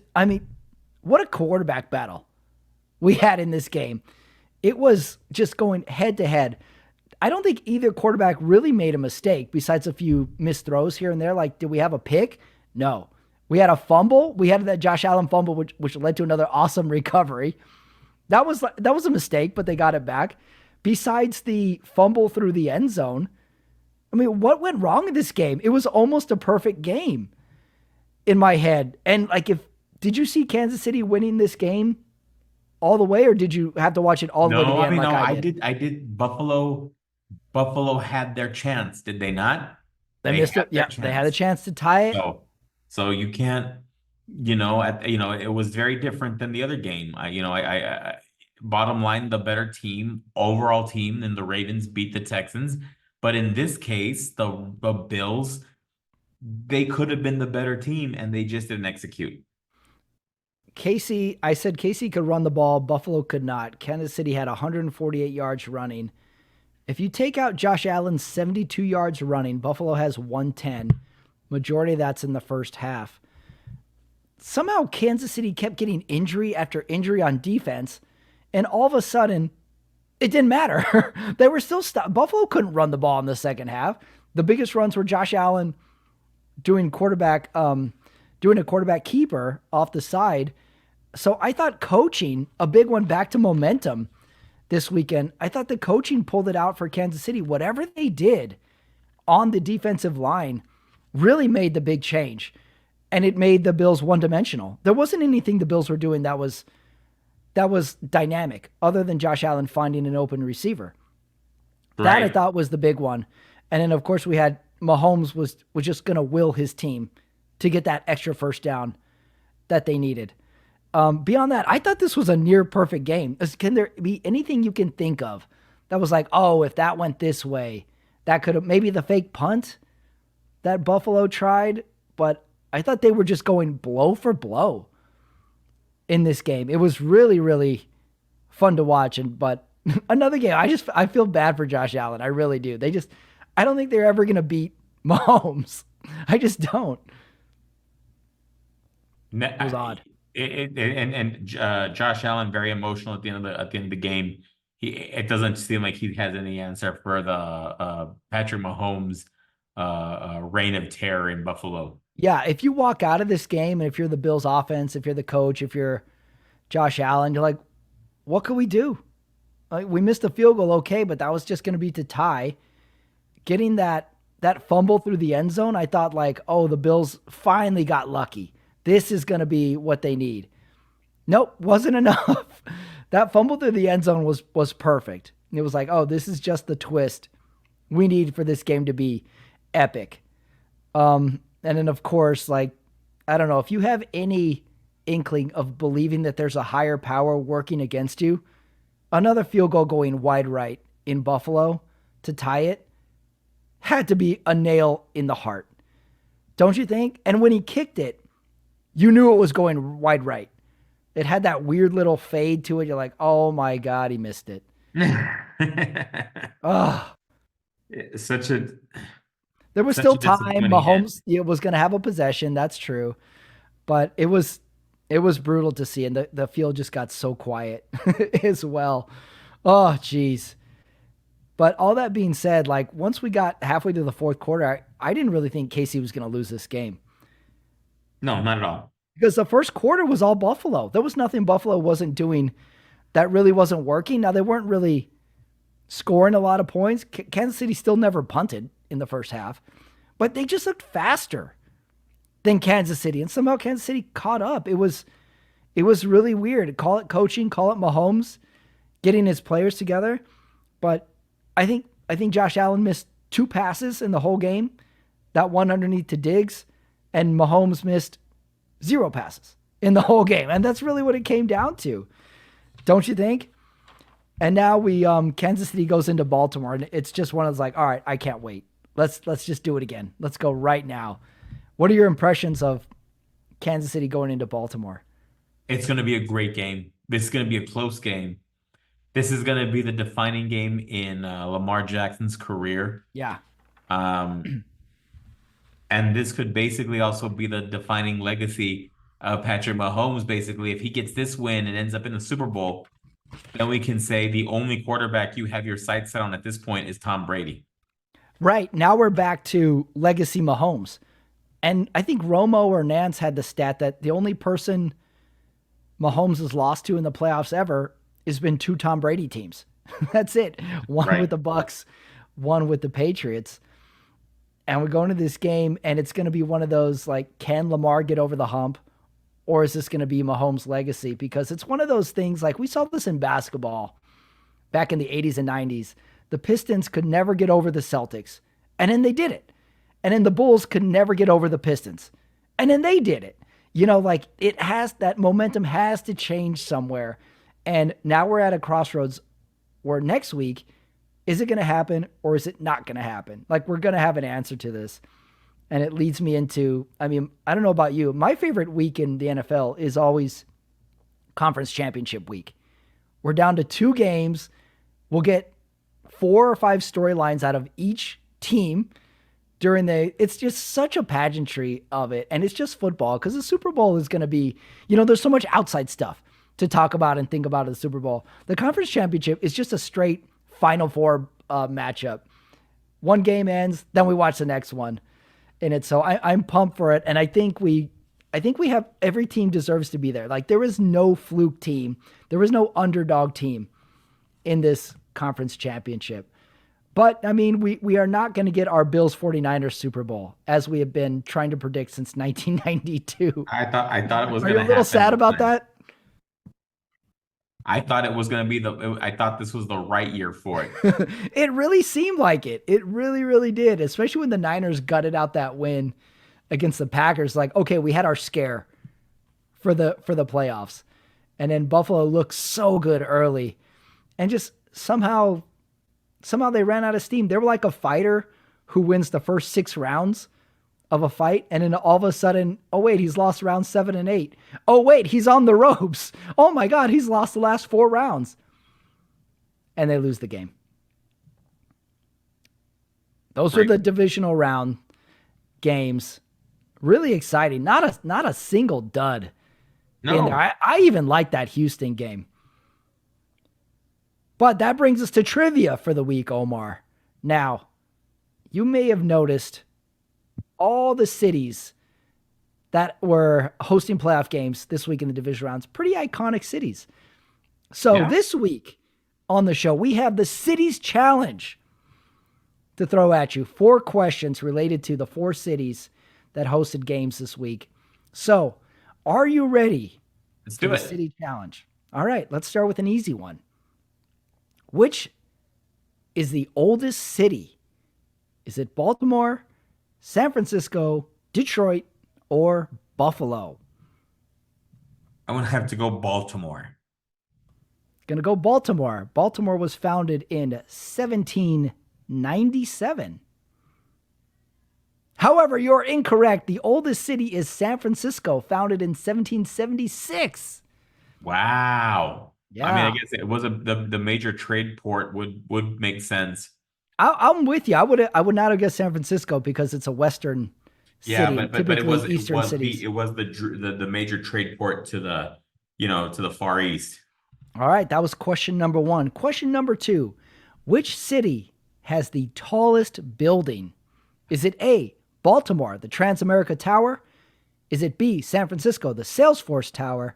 what a quarterback battle we had in this game. It was just going head to head. I don't think either quarterback really made a mistake besides a few missed throws here and there. Like, did we have a pick? No. We had a fumble. We had that Josh Allen fumble, which led to another awesome recovery. That was a mistake, but they got it back. Besides the fumble through the end zone, I mean, what went wrong in this game? It was almost a perfect game in my head. And did you see Kansas City winning this game all the way, or did you have to watch it all the way to the end? No, I did. Buffalo had their chance, did they not? They missed it. Yeah, they had a chance to tie it. So you can't, it was very different than the other game. I bottom line, the better team, overall team, than the Ravens beat the Texans. But in this case, the Bills, they could have been the better team, and they just didn't execute. I said KC could run the ball. Buffalo could not. Kansas City had 148 yards running. If you take out Josh Allen's 72 yards running, Buffalo has 110. Majority of that's in the first half. Somehow Kansas City kept getting injury after injury on defense, and all of a sudden, it didn't matter. They were still stuck. Buffalo couldn't run the ball in the second half. The biggest runs were Josh Allen doing a quarterback keeper off the side. So I thought coaching, a big one back to momentum this weekend. I thought the coaching pulled it out for Kansas City. Whatever they did on the defensive line really made the big change. And it made the Bills one-dimensional. There wasn't anything the Bills were doing that was dynamic other than Josh Allen finding an open receiver. Right. That I thought was the big one. And then, of course, we had Mahomes was just going to will his team to get that extra first down that they needed. Beyond that, I thought this was a near perfect game. Can there be anything you can think of that was like, oh, if that went this way, that could have maybe the fake punt that Buffalo tried, but I thought they were just going blow for blow in this game. It was really, really fun to watch. But another game, I feel bad for Josh Allen. I really do. I don't think they're ever going to beat Mahomes. I just don't. It was odd. Josh Allen very emotional at the end of the game. It doesn't seem like he has any answer for the Patrick Mahomes reign of terror in Buffalo. Yeah, if you walk out of this game and if you're the Bills offense, if you're the coach, if you're Josh Allen, you're like, what could we do? Like, we missed a field goal, okay, but that was just going to be to tie. Getting that fumble through the end zone, I thought like, oh, the Bills finally got lucky. This is going to be what they need. Nope, wasn't enough. That fumble through the end zone was perfect. It was like, oh, this is just the twist we need for this game to be epic. And then, of course, like, I don't know, if you have any inkling of believing that there's a higher power working against you, Another field goal going wide right in Buffalo to tie it had to be a nail in the heart. Don't you think? And when he kicked it, you knew it was going wide right. It had that weird little fade to it. You're like, oh my God, he missed it. Oh, Such a there was such still a time. disappointing end. Mahomes was going to have a possession. That's true. But it was brutal to see. And the field just got so quiet as well. Oh, geez. But all that being said, like once we got halfway through the fourth quarter, I didn't really think Casey was going to lose this game No, not at all. because the first quarter was all Buffalo. There was nothing Buffalo wasn't doing that really wasn't working. Now, they weren't really scoring a lot of points. Kansas City still never punted in the first half, but they just looked faster than Kansas City. And somehow Kansas City caught up. It was really weird. Call it coaching, call it Mahomes getting his players together. But I think Josh Allen missed two passes in the whole game. That one underneath to Diggs, and Mahomes missed zero passes in the whole game. And that's really what it came down to. Don't you think? And now we Kansas City goes into Baltimore, and it's just one of those like, all right, I can't wait. Let's just do it again. Let's go right now. What are your impressions of Kansas City going into Baltimore? It's going to be a great game. This is going to be a close game. This is going to be the defining game in Lamar Jackson's career. Yeah. Um, and this could basically also be the defining legacy of Patrick Mahomes. Basically, if he gets this win and ends up in the Super Bowl, then we can say the only quarterback you have your sights set on at this point is Tom Brady. Right. Now we're back to legacy Mahomes. And I think Romo or Nance had the stat that the only person Mahomes has lost to in the playoffs ever has been two Tom Brady teams. That's it. One Right. with the Bucks, one with the Patriots. And we go into this game, and it's going to be one of those like, can Lamar get over the hump, or is this going to be Mahomes' legacy? Because it's one of those things like we saw this in basketball back in the 80s and 90s. The Pistons could never get over the Celtics, and then they did it. And then the Bulls could never get over the Pistons, and then they did it. Like it has that momentum has to change somewhere. And now we're at a crossroads where next week, is it going to happen or is it not going to happen? Like we're going to have an answer to this. And it leads me into, I don't know about you. My favorite week in the NFL is always conference championship week. We're down to two games. We'll get 4 or 5 storylines out of each team it's just such a pageantry of it. And it's just football because the Super Bowl is going to be, there's so much outside stuff to talk about and think about at the Super Bowl. The conference championship is just a straight Final Four matchup. One game ends, then we watch the next one. And it's so I'm pumped for it. And I think we have every team deserves to be there. Like there is no fluke team. There is no underdog team in this conference championship. But we are not going to get our Bills 49ers Super Bowl as we have been trying to predict since 1992. I thought it was Are going you to a little happen. sad about that? I thought it was going to be I thought this was the right year for it. It really seemed like it. It really, really did, especially when the Niners gutted out that win against the Packers. Like, okay, we had our scare for the playoffs. And then Buffalo looked so good early. And just somehow they ran out of steam. They were like a fighter who wins the first 6 rounds of a fight, and then all of a sudden, oh wait, he's lost rounds 7 and 8. Oh wait, he's on the ropes. Oh my God, he's lost the last 4 rounds. And they lose the game. Those are the divisional round games. Really exciting. Not a single dud in there. I even like that Houston game. But that brings us to trivia for the week, Omar. Now, you may have noticed all the cities that were hosting playoff games this week in the division rounds, pretty iconic cities. So This week on the show, we have the Cities Challenge to throw at you. 4 questions related to the 4 cities that hosted games this week. So, are you ready? Let's do it. The City Challenge. All right, let's start with an easy one. Which is the oldest city? Is it Baltimore, San Francisco, Detroit, or Buffalo? I'm going to have to go Baltimore. Gonna go Baltimore. Baltimore was founded in 1797. However, you're incorrect. The oldest city is San Francisco, founded in 1776. Wow. I mean, I Yeah, guess it was the major trade port would make sense. I'm with you. I would not have guessed San Francisco because it's a Western Yeah, city, and but typically Eastern cities. it was the major trade port to the to the Far East. All right, that was question number one. Question number two: which city has the tallest building? Is it A, Baltimore, the Transamerica Tower? Is it B, San Francisco, the Salesforce Tower?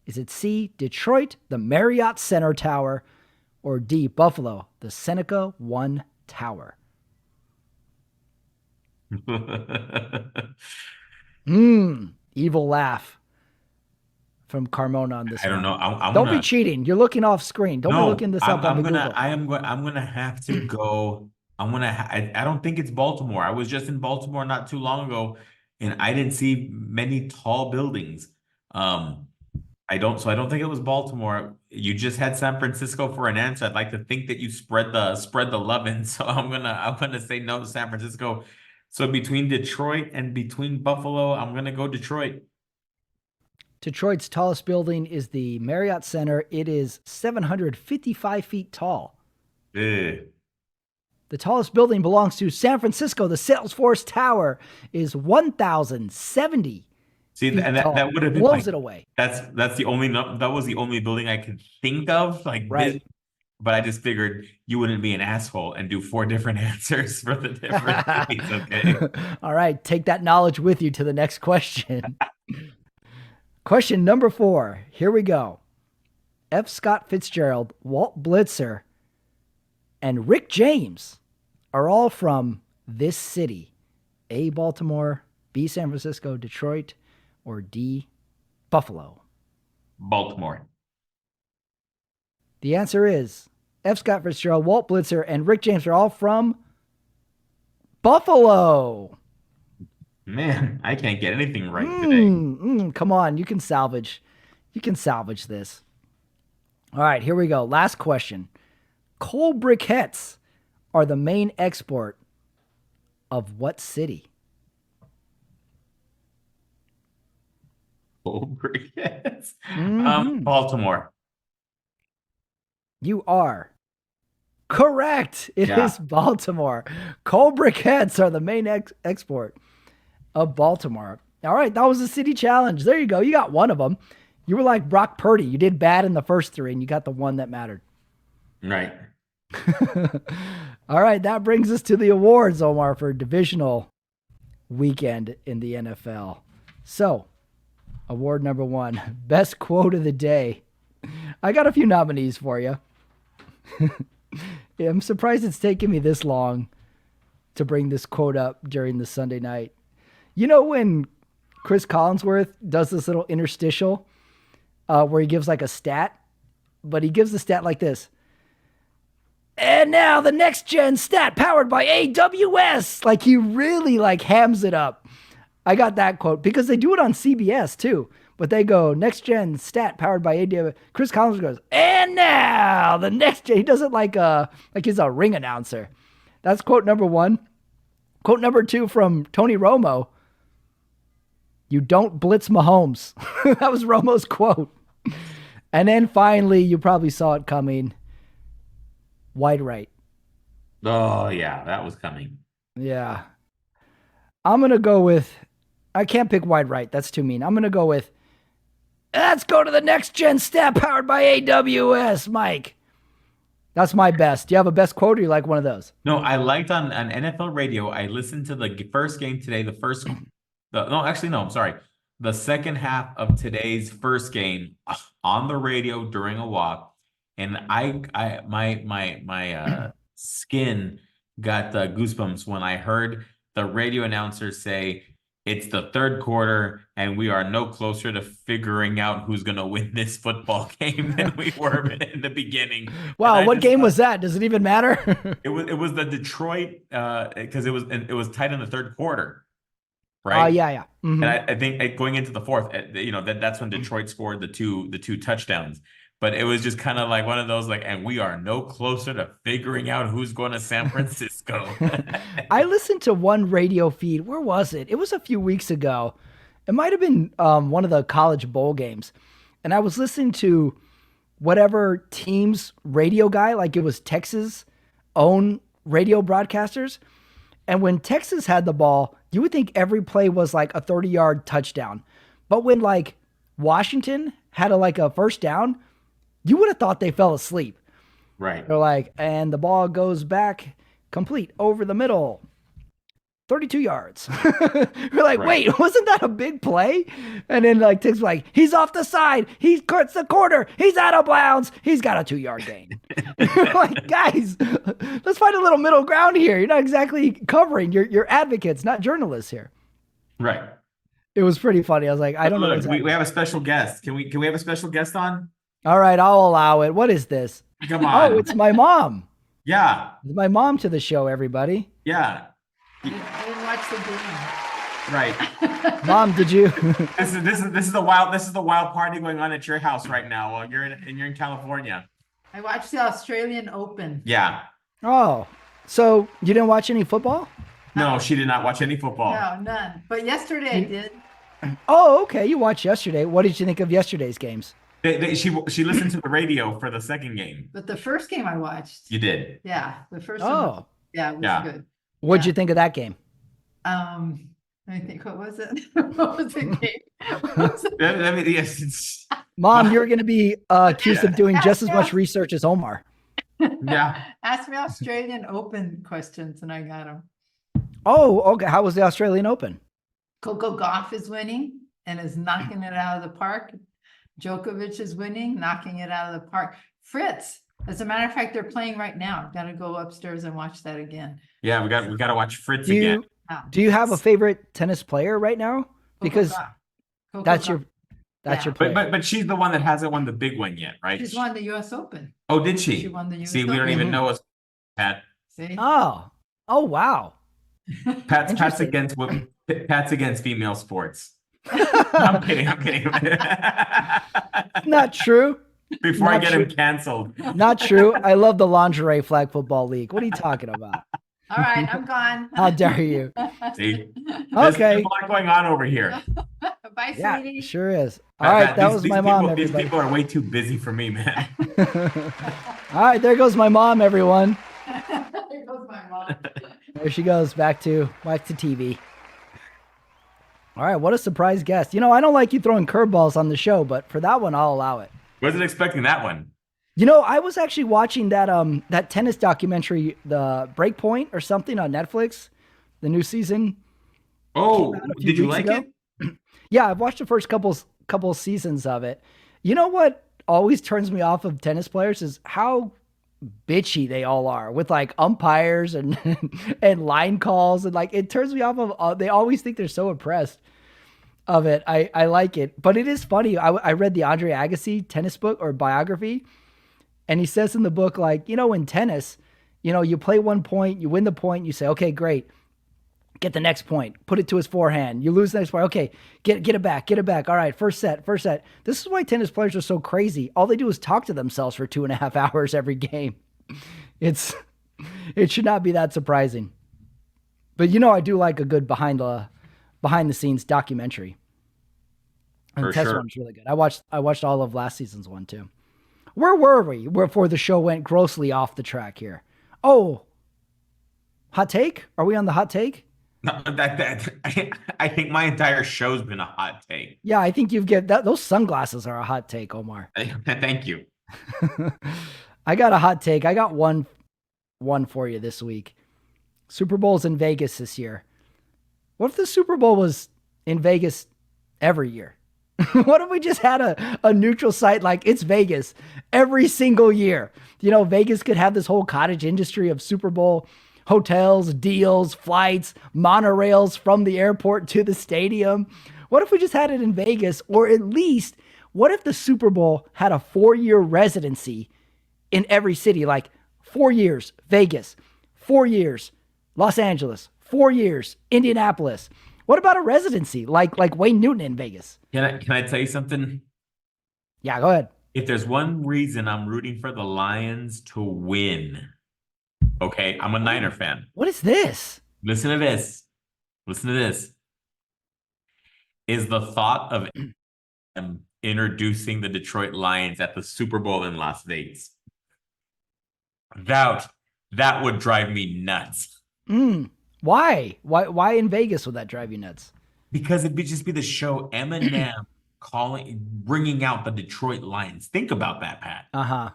Is it C, Detroit, the Marriott Center Tower? Or D, Buffalo, the Seneca One Tower? Evil laugh from Carmona on this I don't one. know. I'm Don't be gonna cheating. You're looking off screen. Don't be looking no. this up on the Google. I'm gonna have to go. I don't think it's Baltimore. I was just in Baltimore not too long ago, and I didn't see many tall buildings. Um, I don't think it was Baltimore. You just had San Francisco for an answer. I'd like to think that you spread the loving. So I'm gonna say no, San Francisco. So between Detroit and between Buffalo, I'm gonna go Detroit. Detroit's tallest building is the Marriott Center. It is 755 feet tall. Ugh. The tallest building belongs to San Francisco. The Salesforce Tower is 1,070 See, feet and tall. that would have been Blows like it away. that's the only that was the only building I could think of like this, Right. but I just figured you wouldn't be an asshole and do four different answers for the different cities. Okay. All right. Take that knowledge with you to the next question. Question number 4. Here we go. F. Scott Fitzgerald, Walt Blitzer, and Rick James are all from this city. A, Baltimore, B, San Francisco, Detroit, or D, Buffalo. Baltimore. The answer is F. Scott Fitzgerald, Walt Blitzer, and Rick James are all from Buffalo. Man, I can't get anything right today. Come on, you can salvage. You can salvage this. All right, here we go. Last question. Coal briquettes are the main export of what city? Oh, briquettes. Mm-hmm. Baltimore. You are correct. It Yeah. is Baltimore. Coal briquettes are the main export of Baltimore. All right, that was a city challenge. There you go. You got one of them. You were like Brock Purdy. You did bad in the first 3, and you got the one that mattered. Right. All right, that brings us to the awards, Omar, for divisional weekend in the NFL. So, award number 1, best quote of the day. I got a few nominees for you. I'm surprised it's taken me this long to bring this quote up during the Sunday night. You know when Chris Collinsworth does this little interstitial where he gives like a stat, but he gives the stat like this. And now the next gen stat powered by AWS. Like he really like hams it up. I got that quote because they do it on CBS too. But they go next gen stat powered by AWS. Chris Collinsworth goes, and now the next gen. He does it like he's a ring announcer. That's quote number 1. Quote number 2 from Tony Romo. You don't blitz Mahomes. That was Romo's quote. And then finally, you probably saw it coming. Wide right. Oh, yeah, that was coming. Yeah. I'm going to go with, I can't pick wide right. That's too mean. I'm going to go with, let's go to the next gen stat powered by AWS, Mike. That's my best. Do you have a best quote or you like one of those? No, I liked on NFL radio. I listened to the first game today, I'm sorry. The second half of today's first game on the radio during a walk. And my skin got goosebumps when I heard the radio announcer say, it's the third quarter, and we are no closer to figuring out who's going to win this football game than we were in the beginning. Wow, what game was that? Does it even matter? It was the Detroit because it was tight in the third quarter, Oh, right? yeah. Mm-hmm. And I think going into the fourth, that's when Detroit scored the two touchdowns. but it was just kind of like one of those like, and we are no closer to figuring out who's going to San Francisco. I listened to one radio feed. Where was it? It was a few weeks ago. It might have been one of the college bowl games. And I was listening to whatever team's radio guy, like it was Texas' own radio broadcasters. And when Texas had the ball, you would think every play was like a 30-yard touchdown. But when like Washington had a first down, you would have thought they fell asleep. Right. They're like, and the ball goes back complete over the middle. 32 yards. We're like, Right. wait, wasn't that a big play? And then like Tick's like, he's off the side. He cuts the corner. He's out of bounds. He's got a 2-yard gain. Like, guys, let's find a little middle ground here. You're not exactly covering. You're advocates, not journalists here. Right. It was pretty funny. I was like, I don't know. Look, Exactly. we have a special guest. Can we have a special guest on? All right, I'll allow it. What is this? Come on. Oh, it's my mom. Yeah. It's my mom to the show, everybody. Yeah. I didn't watch the game. Right. Mom, did you? This is the wild party going on at your house right now while you're in California. I watched the Australian Open. Yeah. Oh, so you didn't watch any football? No, she did not watch any football. No, none. But yesterday I did. Oh, okay. You watched yesterday. What did you think of yesterday's games? She listened to the radio for the second game. But the first game I watched. You did. Yeah, the first one. Oh, Yeah, it was Yeah. good. what'd Yeah. you think of that game? I think, what was it? What was the game? What was it? I mean, yes, it's, Mom, you're going to be accused of doing just as much research as Omar. yeah. Ask me Australian Open questions and I got them. Oh, okay. How was the Australian Open? Coco Gauff is winning and is knocking it out of the park. Djokovic is winning, knocking it out of the park. Fritz, as a matter of fact, they're playing right now. Got to go upstairs and watch that again. Yeah, we got to watch Fritz Do again. you have a favorite tennis player right now? Because Coco that's Gauff. your Yeah. player. But she's the one that hasn't won the big one yet, right? She's won the U.S. Open. Oh, did she? She won the US See, we don't Open. even know us, Pat. See? Oh, wow. Pat's Interesting. against female sports. I'm kidding. Not true. Before I Not get true. him canceled. Not true. I love the lingerie flag football league. What are you talking about? All right, I'm gone. How dare you? See, Okay. there's a lot going on over here. Bye, Yeah, sweetie. sure is. All right, that was my mom, These everybody. people are way too busy for me, man. All right, there goes my mom, everyone. There goes my mom. There she goes, back to TV. All right, what a surprise guest. You know, I don't like you throwing curveballs on the show, but for that one, I'll allow it. Wasn't expecting that one. You know, I was actually watching that tennis documentary, The Breakpoint or something on Netflix, the new season. Oh, Came out a few did you weeks like ago. it? Yeah, I've watched the first couple seasons of it. You know what always turns me off of tennis players is how bitchy they all are with like umpires and and line calls, and like it turns me off of they always think they're so impressed of it. I like it, but it is funny. I read the Andre Agassi tennis book or biography, and he says in the book, like, you know, in tennis, you know, you play one point, you win the point, you say, okay, great, get the next point, put it to his forehand. You lose the next point. Okay, get it back. All right, first set. This is why tennis players are so crazy. All they do is talk to themselves for 2.5 hours every game. It should not be that surprising. But you know, I do like a good behind the scenes documentary. And For the test sure. one's really good. I watched all of last season's one too. Where were we before the show went grossly off the track here? Oh, hot take? Are we on the hot take? No, I think my entire show's been a hot take. Yeah, I think you've get that. Those sunglasses are a hot take, Omar. Thank you. I got a hot take. I got one for you this week. Super Bowl's in Vegas this year. What if the Super Bowl was in Vegas every year? What if we just had a neutral site like it's Vegas every single year? You know, Vegas could have this whole cottage industry of Super Bowl hotels, deals, flights, monorails from the airport to the stadium. What if we just had it in Vegas? Or at least, what if the Super Bowl had a 4-year residency in every city? Like 4 years, Vegas, 4 years, Los Angeles, 4 years, Indianapolis. What about a residency like Wayne Newton in Vegas? Can I tell you something? Yeah, go ahead. If there's one reason I'm rooting for the Lions to win, okay, I'm a Niner fan. What is this? Listen to this. Listen to this. Is the thought of them introducing the Detroit Lions at the Super Bowl in Las Vegas. That would drive me nuts. Why? Why in Vegas would that drive you nuts? Because it'd just be the show Eminem bringing out the Detroit Lions. Think about that, Pat. Uh-huh.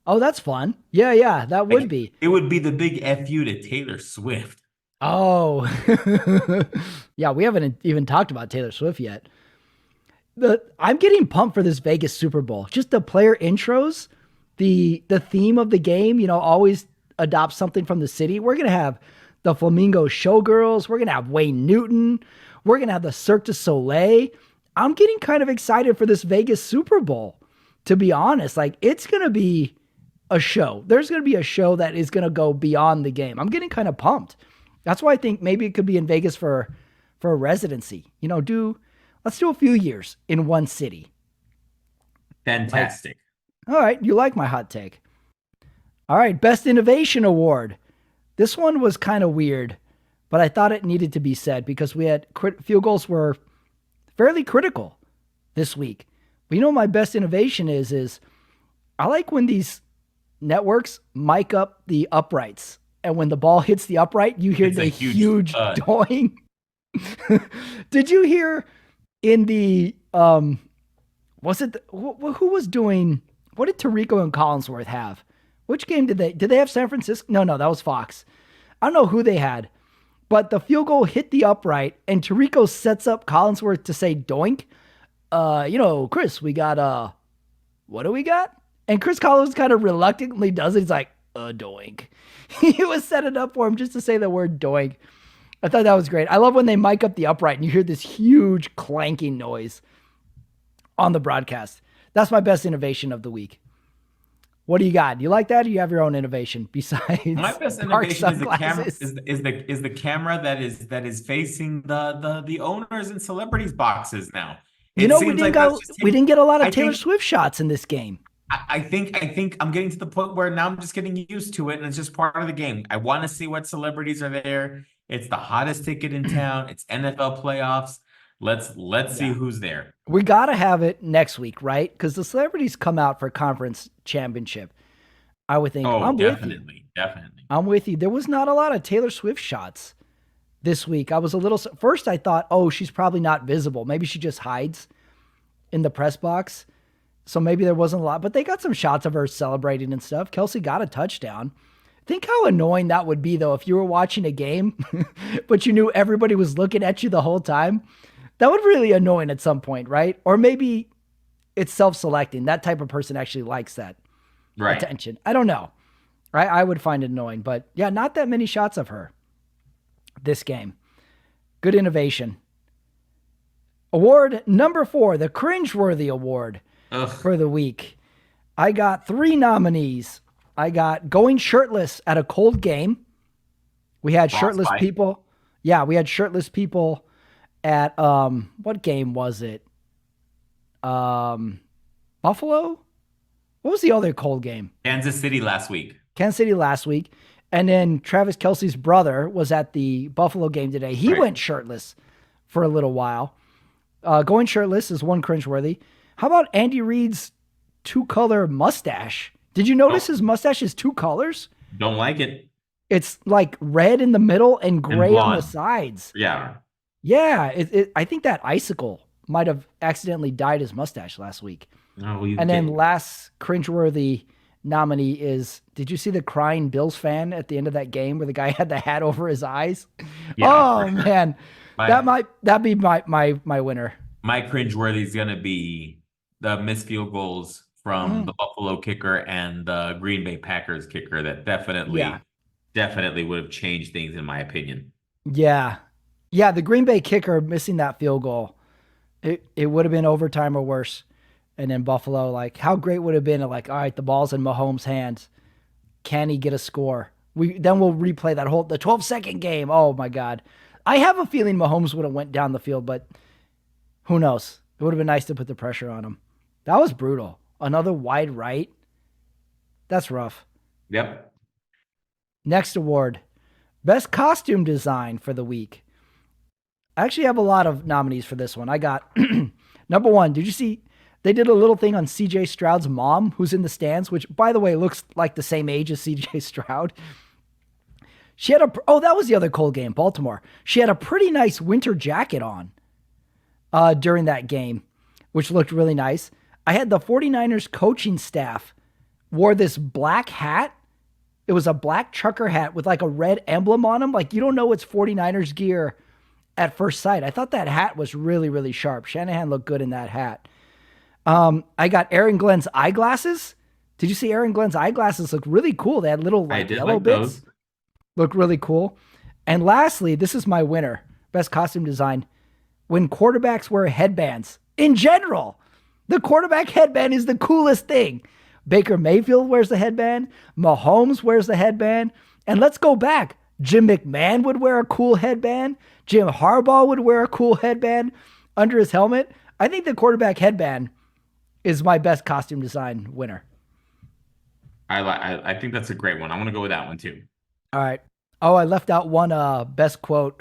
Oh, that's fun. Yeah, that would be. It would be the big FU to Taylor Swift. Oh. Yeah, we haven't even talked about Taylor Swift yet. I'm getting pumped for this Vegas Super Bowl. Just the player intros, the theme of the game, always adopt something from the city. We're going to have the Flamingo Showgirls. We're going to have Wayne Newton. We're going to have the Cirque du Soleil. I'm getting kind of excited for this Vegas Super Bowl, to be honest. Like, it's going to be a show. There's going to be a show that is going to go beyond the game. I'm getting kind of pumped. That's why I think maybe it could be in Vegas for a residency. Let's do a few years in one city. Fantastic. All right, you like my hot take. All right, Best Innovation Award. This one was kind of weird, but I thought it needed to be said because we had field goals were fairly critical this week. But my best innovation is I like when these networks mic up the uprights. And when the ball hits the upright, you hear the huge doing. Did you hear in the, was it, who was doing, what did Tirico and Collinsworth have? Which game did they have San Francisco? No, that was Fox. I don't know who they had, but the field goal hit the upright and Tirico sets up Collinsworth to say doink. Chris, we got, what do we got? And Chris Collins kind of reluctantly does it. He's like, doink. He was setting up for him just to say the word doink. I thought that was great. I love when they mic up the upright and you hear this huge clanking noise on the broadcast. That's my best innovation of the week. What do you got? You like that? Or do you have your own innovation besides? My best innovation is the camera. Is the camera that is facing the owners and celebrities boxes now. We didn't get a lot of Taylor Swift shots in this game. I think I'm getting to the point where now I'm just getting used to it, and it's just part of the game. I want to see what celebrities are there. It's the hottest ticket in town. It's NFL playoffs. Let's see who's there. We got to have it next week, right? Because the celebrities come out for conference championship. I would think. Oh, definitely. I'm with you. There was not a lot of Taylor Swift shots this week. I was a little, first I thought, oh, she's probably not visible. Maybe she just hides in the press box. So maybe there wasn't a lot, but they got some shots of her celebrating and stuff. Kelsey got a touchdown. Think how annoying that would be, though, if you were watching a game, but you knew everybody was looking at you the whole time. That would really annoying at some point, right? Or maybe it's self-selecting. That type of person actually likes that attention. I don't know. Right? I would find it annoying, but yeah, not that many shots of her this game. Good innovation. Award number 4, the Cringeworthy Award. For the week. I got 3 nominees. I got going shirtless at a cold game. We had shirtless people. Yeah, we had shirtless people at what game was it? Buffalo? What was the other cold game? Kansas City last week. And then Travis Kelce's brother was at the Buffalo game today. He went shirtless for a little while. Going shirtless is one cringeworthy. How about Andy Reid's 2-color mustache? Did you notice his mustache is 2 colors? Don't like it. It's like red in the middle and gray on the sides. Yeah. Yeah. I think that icicle might have accidentally dyed his mustache last week. And then last cringeworthy nominee is, did you see the crying Bills fan at the end of that game where the guy had the hat over his eyes? Yeah. Oh, man. That'd be my winner. My cringeworthy is going to be the missed field goals from the Buffalo kicker and the Green Bay Packers kicker that definitely would have changed things in my opinion. Yeah. Yeah, the Green Bay kicker missing that field goal, it would have been overtime or worse. And then Buffalo, like, how great would it have been to, like, all right, the ball's in Mahomes' hands. Can he get a score? Then we'll replay the 12-second game. Oh, my God. I have a feeling Mahomes would have went down the field, but who knows? It would have been nice to put the pressure on him. That was brutal. Another wide right. That's rough. Yep. Next award, best costume design for the week. I actually have a lot of nominees for this one. I got number one. Did you see they did a little thing on CJ Stroud's mom, who's in the stands, which, by the way, looks like the same age as CJ Stroud. She had that was the other cold game, Baltimore. She had a pretty nice winter jacket on during that game, which looked really nice. I had the 49ers coaching staff wore this black hat. It was a black trucker hat with like a red emblem on them. Like, you don't know it's 49ers gear at first sight. I thought that hat was really, really sharp. Shanahan looked good in that hat. I got Aaron Glenn's eyeglasses. Did you see Aaron Glenn's eyeglasses look really cool? They had little like yellow bits. Those. Look really cool. And lastly, this is my winner. Best costume design. When quarterbacks wear headbands. In general, the quarterback headband is the coolest thing. Baker Mayfield wears the headband. Mahomes wears the headband. And let's go back. Jim McMahon would wear a cool headband. Jim Harbaugh would wear a cool headband under his helmet. I think the quarterback headband is my best costume design winner. I think that's a great one. I want to go with that one too. All right. Oh, I left out one best quote.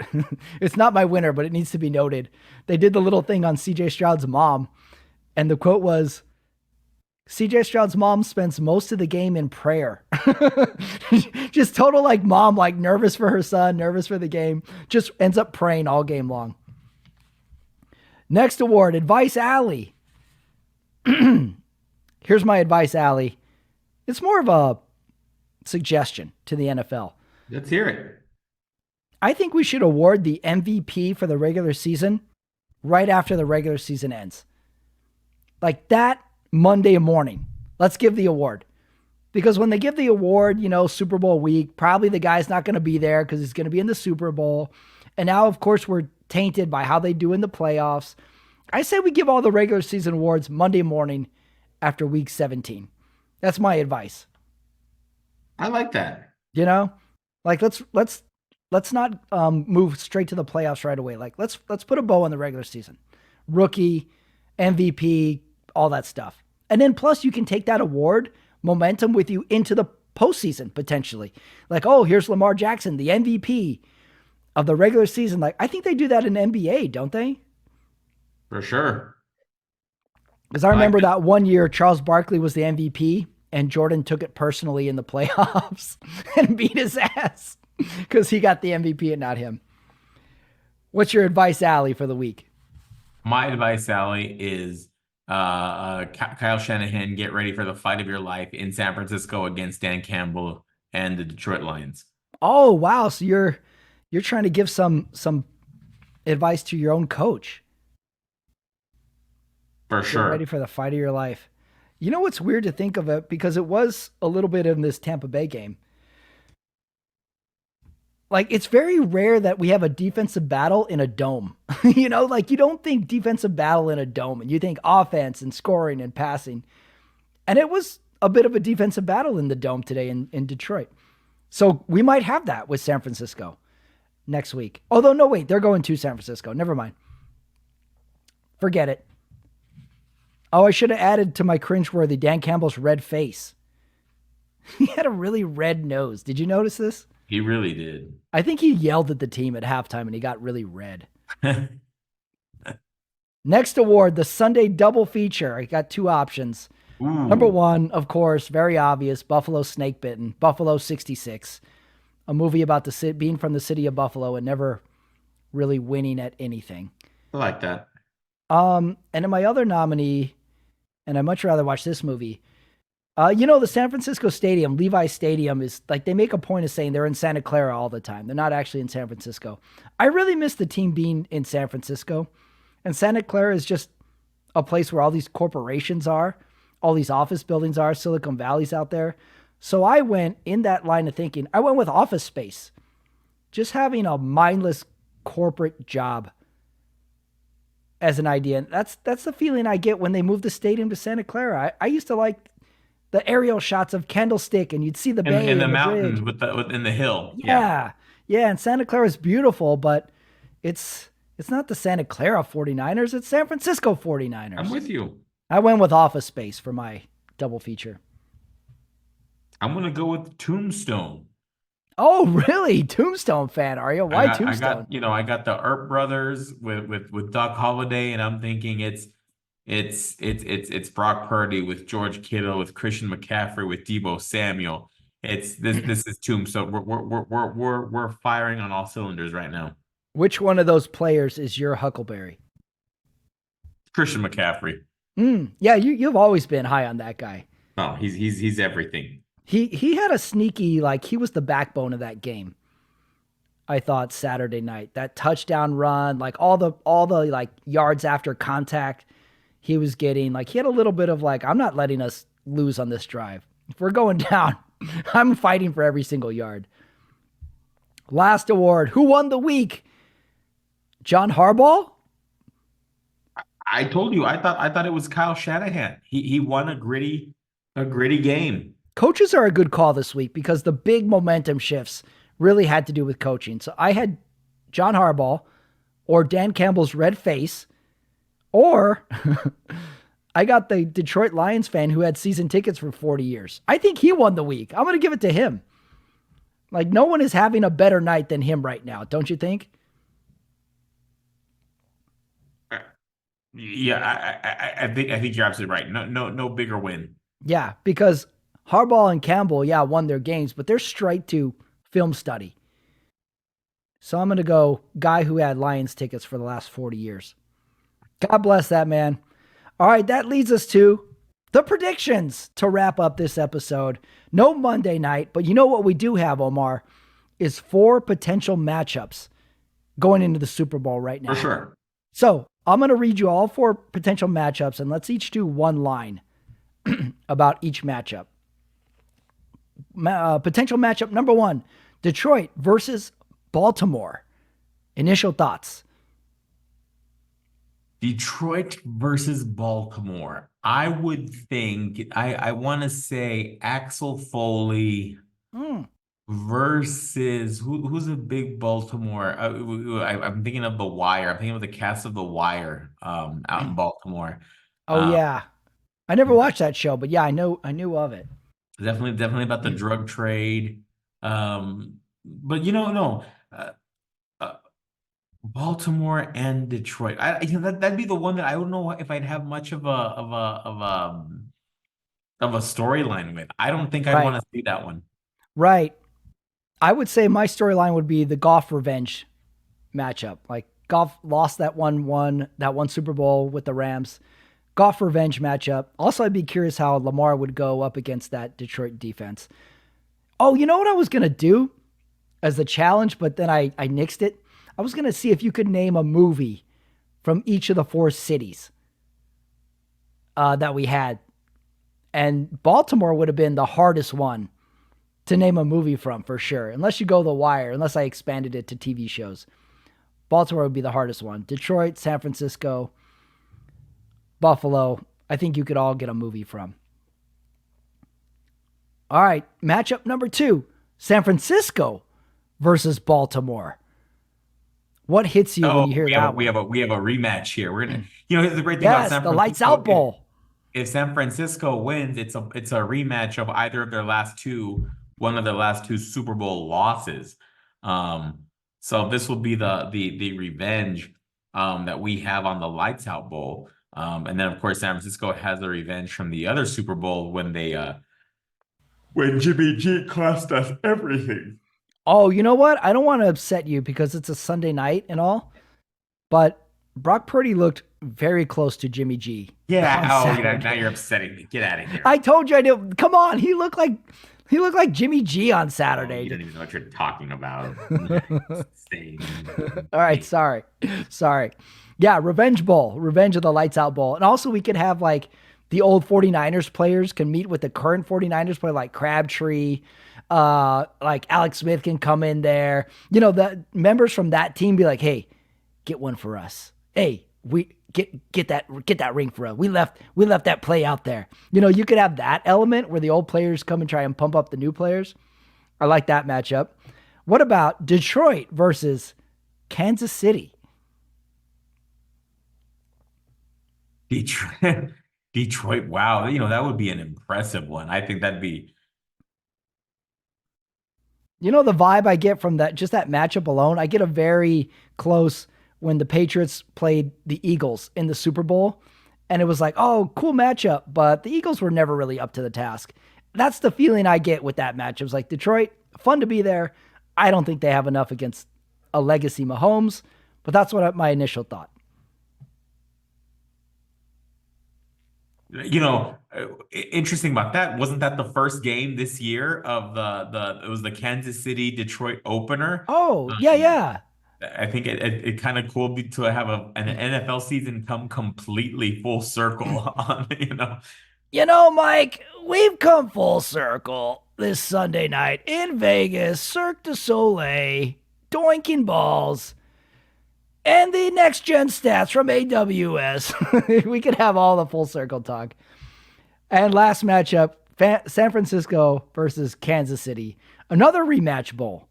It's not my winner, but it needs to be noted. They did the little thing on CJ Stroud's mom, and the quote was, CJ Stroud's mom spends most of the game in prayer. Just total like mom, like nervous for her son, nervous for the game, just ends up praying all game long. Next award, Advice Alley. Here's my Advice Alley. It's more of a suggestion to the NFL. Let's hear it. I think we should award the MVP for the regular season right after the regular season ends. Like that Monday morning, let's give the award. Because when they give the award, Super Bowl week, probably the guy's not going to be there because he's going to be in the Super Bowl. And now, of course, we're tainted by how they do in the playoffs. I say we give all the regular season awards Monday morning after week 17. That's my advice. I like that. Like let's not move straight to the playoffs right away. Like let's put a bow on the regular season. Rookie, MVP, all that stuff. And then plus you can take that award momentum with you into the postseason potentially. Like, oh, here's Lamar Jackson, the MVP of the regular season. Like, I think they do that in NBA, don't they? For sure. Because I remember that one year Charles Barkley was the MVP and Jordan took it personally in the playoffs and beat his ass because he got the MVP and not him. What's your advice, Allie, for the week? My advice, Allie, is Kyle Shanahan, get ready for the fight of your life in San Francisco against Dan Campbell and the Detroit Lions. Oh, wow. So you're trying to give some advice to your own coach. For sure. Get ready for the fight of your life. You know what's weird to think of it, because it was a little bit in this Tampa Bay game. Like, it's very rare that we have a defensive battle in a dome. Like you don't think defensive battle in a dome, and you think offense and scoring and passing. And it was a bit of a defensive battle in the dome today in Detroit. So we might have that with San Francisco next week. Although, no, wait, they're going to San Francisco. Never mind. Forget it. Oh, I should have added to my cringeworthy Dan Campbell's red face. He had a really red nose. Did you notice this? He really did. I think he yelled at the team at halftime and he got really red. Next award, the Sunday double feature. I got two options. Ooh. Number one, of course, very obvious, Buffalo Snake Bitten, Buffalo 66. A movie about being from the city of Buffalo and never really winning at anything. I like that. And then my other nominee, and I'd much rather watch this movie. The San Francisco Stadium, Levi Stadium, is like, they make a point of saying they're in Santa Clara all the time. They're not actually in San Francisco. I really miss the team being in San Francisco. And Santa Clara is just a place where all these corporations are, all these office buildings are, Silicon Valley's out there. So I went in that line of thinking. I went with Office Space. Just having a mindless corporate job as an idea. And that's the feeling I get when they moved the stadium to Santa Clara. I used to like the aerial shots of Candlestick, and you'd see the bay in the and mountains bridge. within the hill. Yeah. And Santa Clara is beautiful, but it's not the Santa Clara 49ers, it's San Francisco 49ers. I'm with you. I went with Office Space for my double feature. I'm gonna go with Tombstone. Oh, really? Tombstone fan, are you? I Why got, I Tombstone? got, you know, I got the Earp brothers with Doc Holliday, and I'm thinking it's Brock Purdy with George Kittle with Christian McCaffrey with Debo Samuel. It's this is Tombstone. We're firing on all cylinders right now. Which one of those players is your Huckleberry? Christian McCaffrey. Yeah, you've always been high on that guy. Oh, he's everything. He had a sneaky, like, he was the backbone of that game. I thought Saturday night, that touchdown run, like all the like yards after contact he was getting, like he had a little bit of like, I'm not letting us lose on this drive. If we're going down, I'm fighting for every single yard. Last award, who won the week? John Harbaugh? I told you, I thought it was Kyle Shanahan. He won a gritty game. Coaches are a good call this week because the big momentum shifts really had to do with coaching. So I had John Harbaugh or Dan Campbell's red face, or I got the Detroit Lions fan who had season tickets for 40 years. I think he won the week. I'm going to give it to him. Like, no one is having a better night than him right now, don't you think? Yeah, I think you're absolutely right. No bigger win. Yeah, because Harbaugh and Campbell, yeah, won their games, but they're straight to film study. So I'm going to go guy who had Lions tickets for the last 40 years. God bless that man. All right, that leads us to the predictions to wrap up this episode. No Monday night, but you know what we do have, Omar, is 4 potential matchups going into the Super Bowl right now. For sure. So I'm going to read you all 4 potential matchups, and let's each do one line about each matchup. Potential matchup number 1, Detroit versus Baltimore. Initial thoughts. Detroit versus Baltimore. I would think I want to say Axel Foley versus who's a big Baltimore. I'm thinking of The Wire. I'm thinking of the cast of The Wire out in Baltimore. Oh yeah. I never watched that show, but yeah, I knew of it. Definitely about the drug trade. But no. Baltimore and Detroit. That'd be the one that I don't know if I'd have much of a storyline with. I don't think I'd Right. want to see that one. Right. I would say my storyline would be the Goff revenge matchup. Like Goff lost that one Super Bowl with the Rams. Goff revenge matchup. Also, I'd be curious how Lamar would go up against that Detroit defense. Oh, you know what I was going to do as the challenge, but then I nixed it? I was going to see if you could name a movie from each of the 4 cities that we had. And Baltimore would have been the hardest one to name a movie from, for sure. Unless you go The Wire, unless I expanded it to TV shows. Baltimore would be the hardest one. Detroit, San Francisco, Buffalo, I think you could all get a movie from. All right, matchup number 2, San Francisco versus Baltimore. What hits you when you hear that? We have a rematch here. We're gonna, here's the great thing Yes, about San the Francisco. Lights Out Bowl. If San Francisco wins, it's a rematch of either of one of their last two Super Bowl losses. So this will be the revenge that we have on the Lights Out Bowl. And then of course San Francisco has the revenge from the other Super Bowl when Jimmy G cost us everything. Oh, you know what? I don't want to upset you because it's a Sunday night and all, but Brock Purdy looked very close to Jimmy G. Yeah. Now you're upsetting me. Get out of here. I told you I did. Come on. He looked like Jimmy G on Saturday. You don't even know what you're talking about. All right. Sorry. Yeah. Revenge Bowl, revenge of the Lights Out Bowl. And also we could have like the old 49ers players can meet with the current 49ers player like Crabtree. Like Alex Smith can come in there. The members from that team be like, hey, get one for us. Hey, we get that ring for us. We left that play out there. You could have that element where the old players come and try and pump up the new players. I like that matchup. What about Detroit versus Kansas City? Detroit. Detroit, wow, that would be an impressive one. I think that'd be. You know, the vibe I get from that, just that matchup alone, I get a very close when the Patriots played the Eagles in the Super Bowl. And it was like, oh, cool matchup. But the Eagles were never really up to the task. That's the feeling I get with that matchup. It's like Detroit, fun to be there. I don't think they have enough against a legacy Mahomes. But that's what my initial thought. Interesting about that. Wasn't that the first game this year of it was the Kansas City Detroit opener? Oh, yeah, Um, yeah. I think it kind of cool to have an NFL season come completely full circle on. You know, Mike, we've come full circle this Sunday night in Vegas, Cirque du Soleil, doinking balls, and the next gen stats from AWS. We could have all the full circle talk. And last matchup, San Francisco versus Kansas City. Another rematch bowl.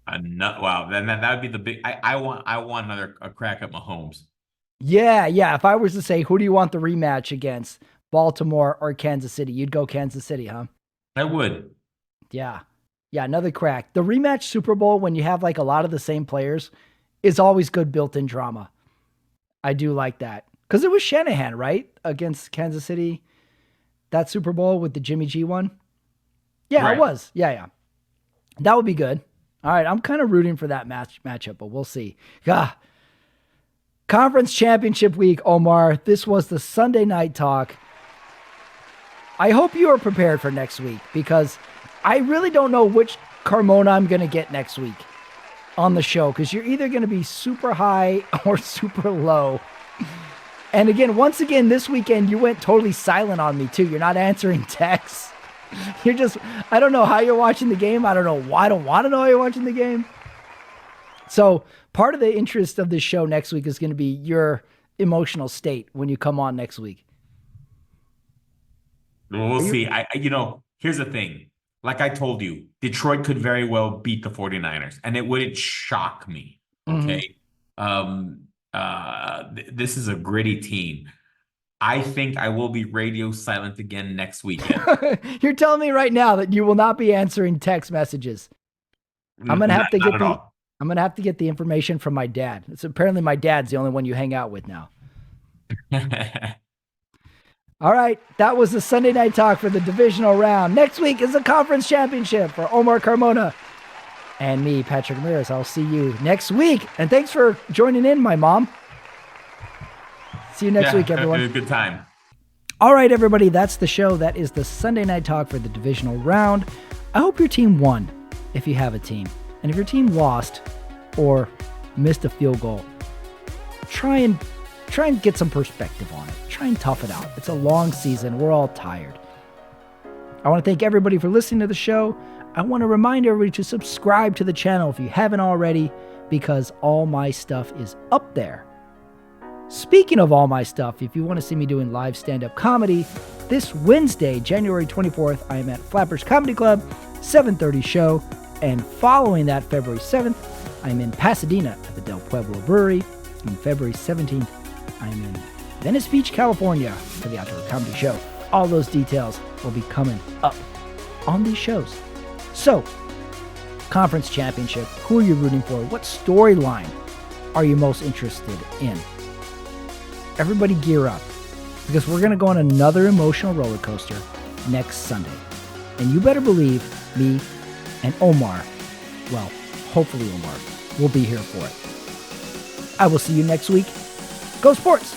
Wow, then that would be the big. I want another a crack at Mahomes. Yeah, yeah. If I was to say, who do you want the rematch against, Baltimore or Kansas City? You'd go Kansas City, huh? I would. Yeah. Yeah, another crack. The rematch Super Bowl, when you have like a lot of the same players, is always good built-in drama. I do like that. Because it was Shanahan, right? Against Kansas City. That Super Bowl with the Jimmy G one. Yeah, Right. it was. Yeah, yeah. That would be good. All right, I'm kind of rooting for that matchup, but we'll see. Ah, Conference Championship Week, Omar. This was the Sunday Night Talk. I hope you are prepared for next week because I really don't know which Carmona I'm going to get next week on the show because you're either going to be super high or super low. And again, once again, this weekend, you went totally silent on me too. You're not answering texts. You're just, I don't know how you're watching the game. I don't know why. I don't want to know how you're watching the game. So part of the interest of this show next week is going to be your emotional state when you come on next week. We'll see. Here's the thing. Like I told you, Detroit could very well beat the 49ers, and it wouldn't shock me. Okay. This is a gritty team. I think I will be radio silent again next weekend. You're telling me right now that you will not be answering text messages. I'm gonna have to get I'm gonna have to get the information from my dad. It's apparently my dad's the only one you hang out with now. All right, that was the Sunday Night Talk for the divisional round. Next week is the conference championship for Omar Carmona and me, Patrick Ramirez. I'll see you next week. And thanks for joining in, my mom. See you next week, everyone. It was a good time. All right, everybody, that's the show. That is the Sunday Night Talk for the divisional round. I hope your team won, if you have a team. And if your team lost or missed a field goal, try and get some perspective on it. Try and tough it out. It's a long season. We're all tired. I want to thank everybody for listening to the show. I want to remind everybody to subscribe to the channel if you haven't already, because all my stuff is up there. Speaking of all my stuff, if you want to see me doing live stand-up comedy, this Wednesday, January 24th, I am at Flappers Comedy Club, 7:30 show. And following that, February 7th, I'm in Pasadena at the Del Pueblo Brewery. And February 17th, I'm in Venice Beach, California for the Outdoor Comedy Show. All those details will be coming up on these shows. So, conference championship, who are you rooting for? What storyline are you most interested in? Everybody gear up, because we're going to go on another emotional roller coaster next Sunday. And you better believe me and Omar, well, hopefully Omar, will be here for it. I will see you next week. Go Sports!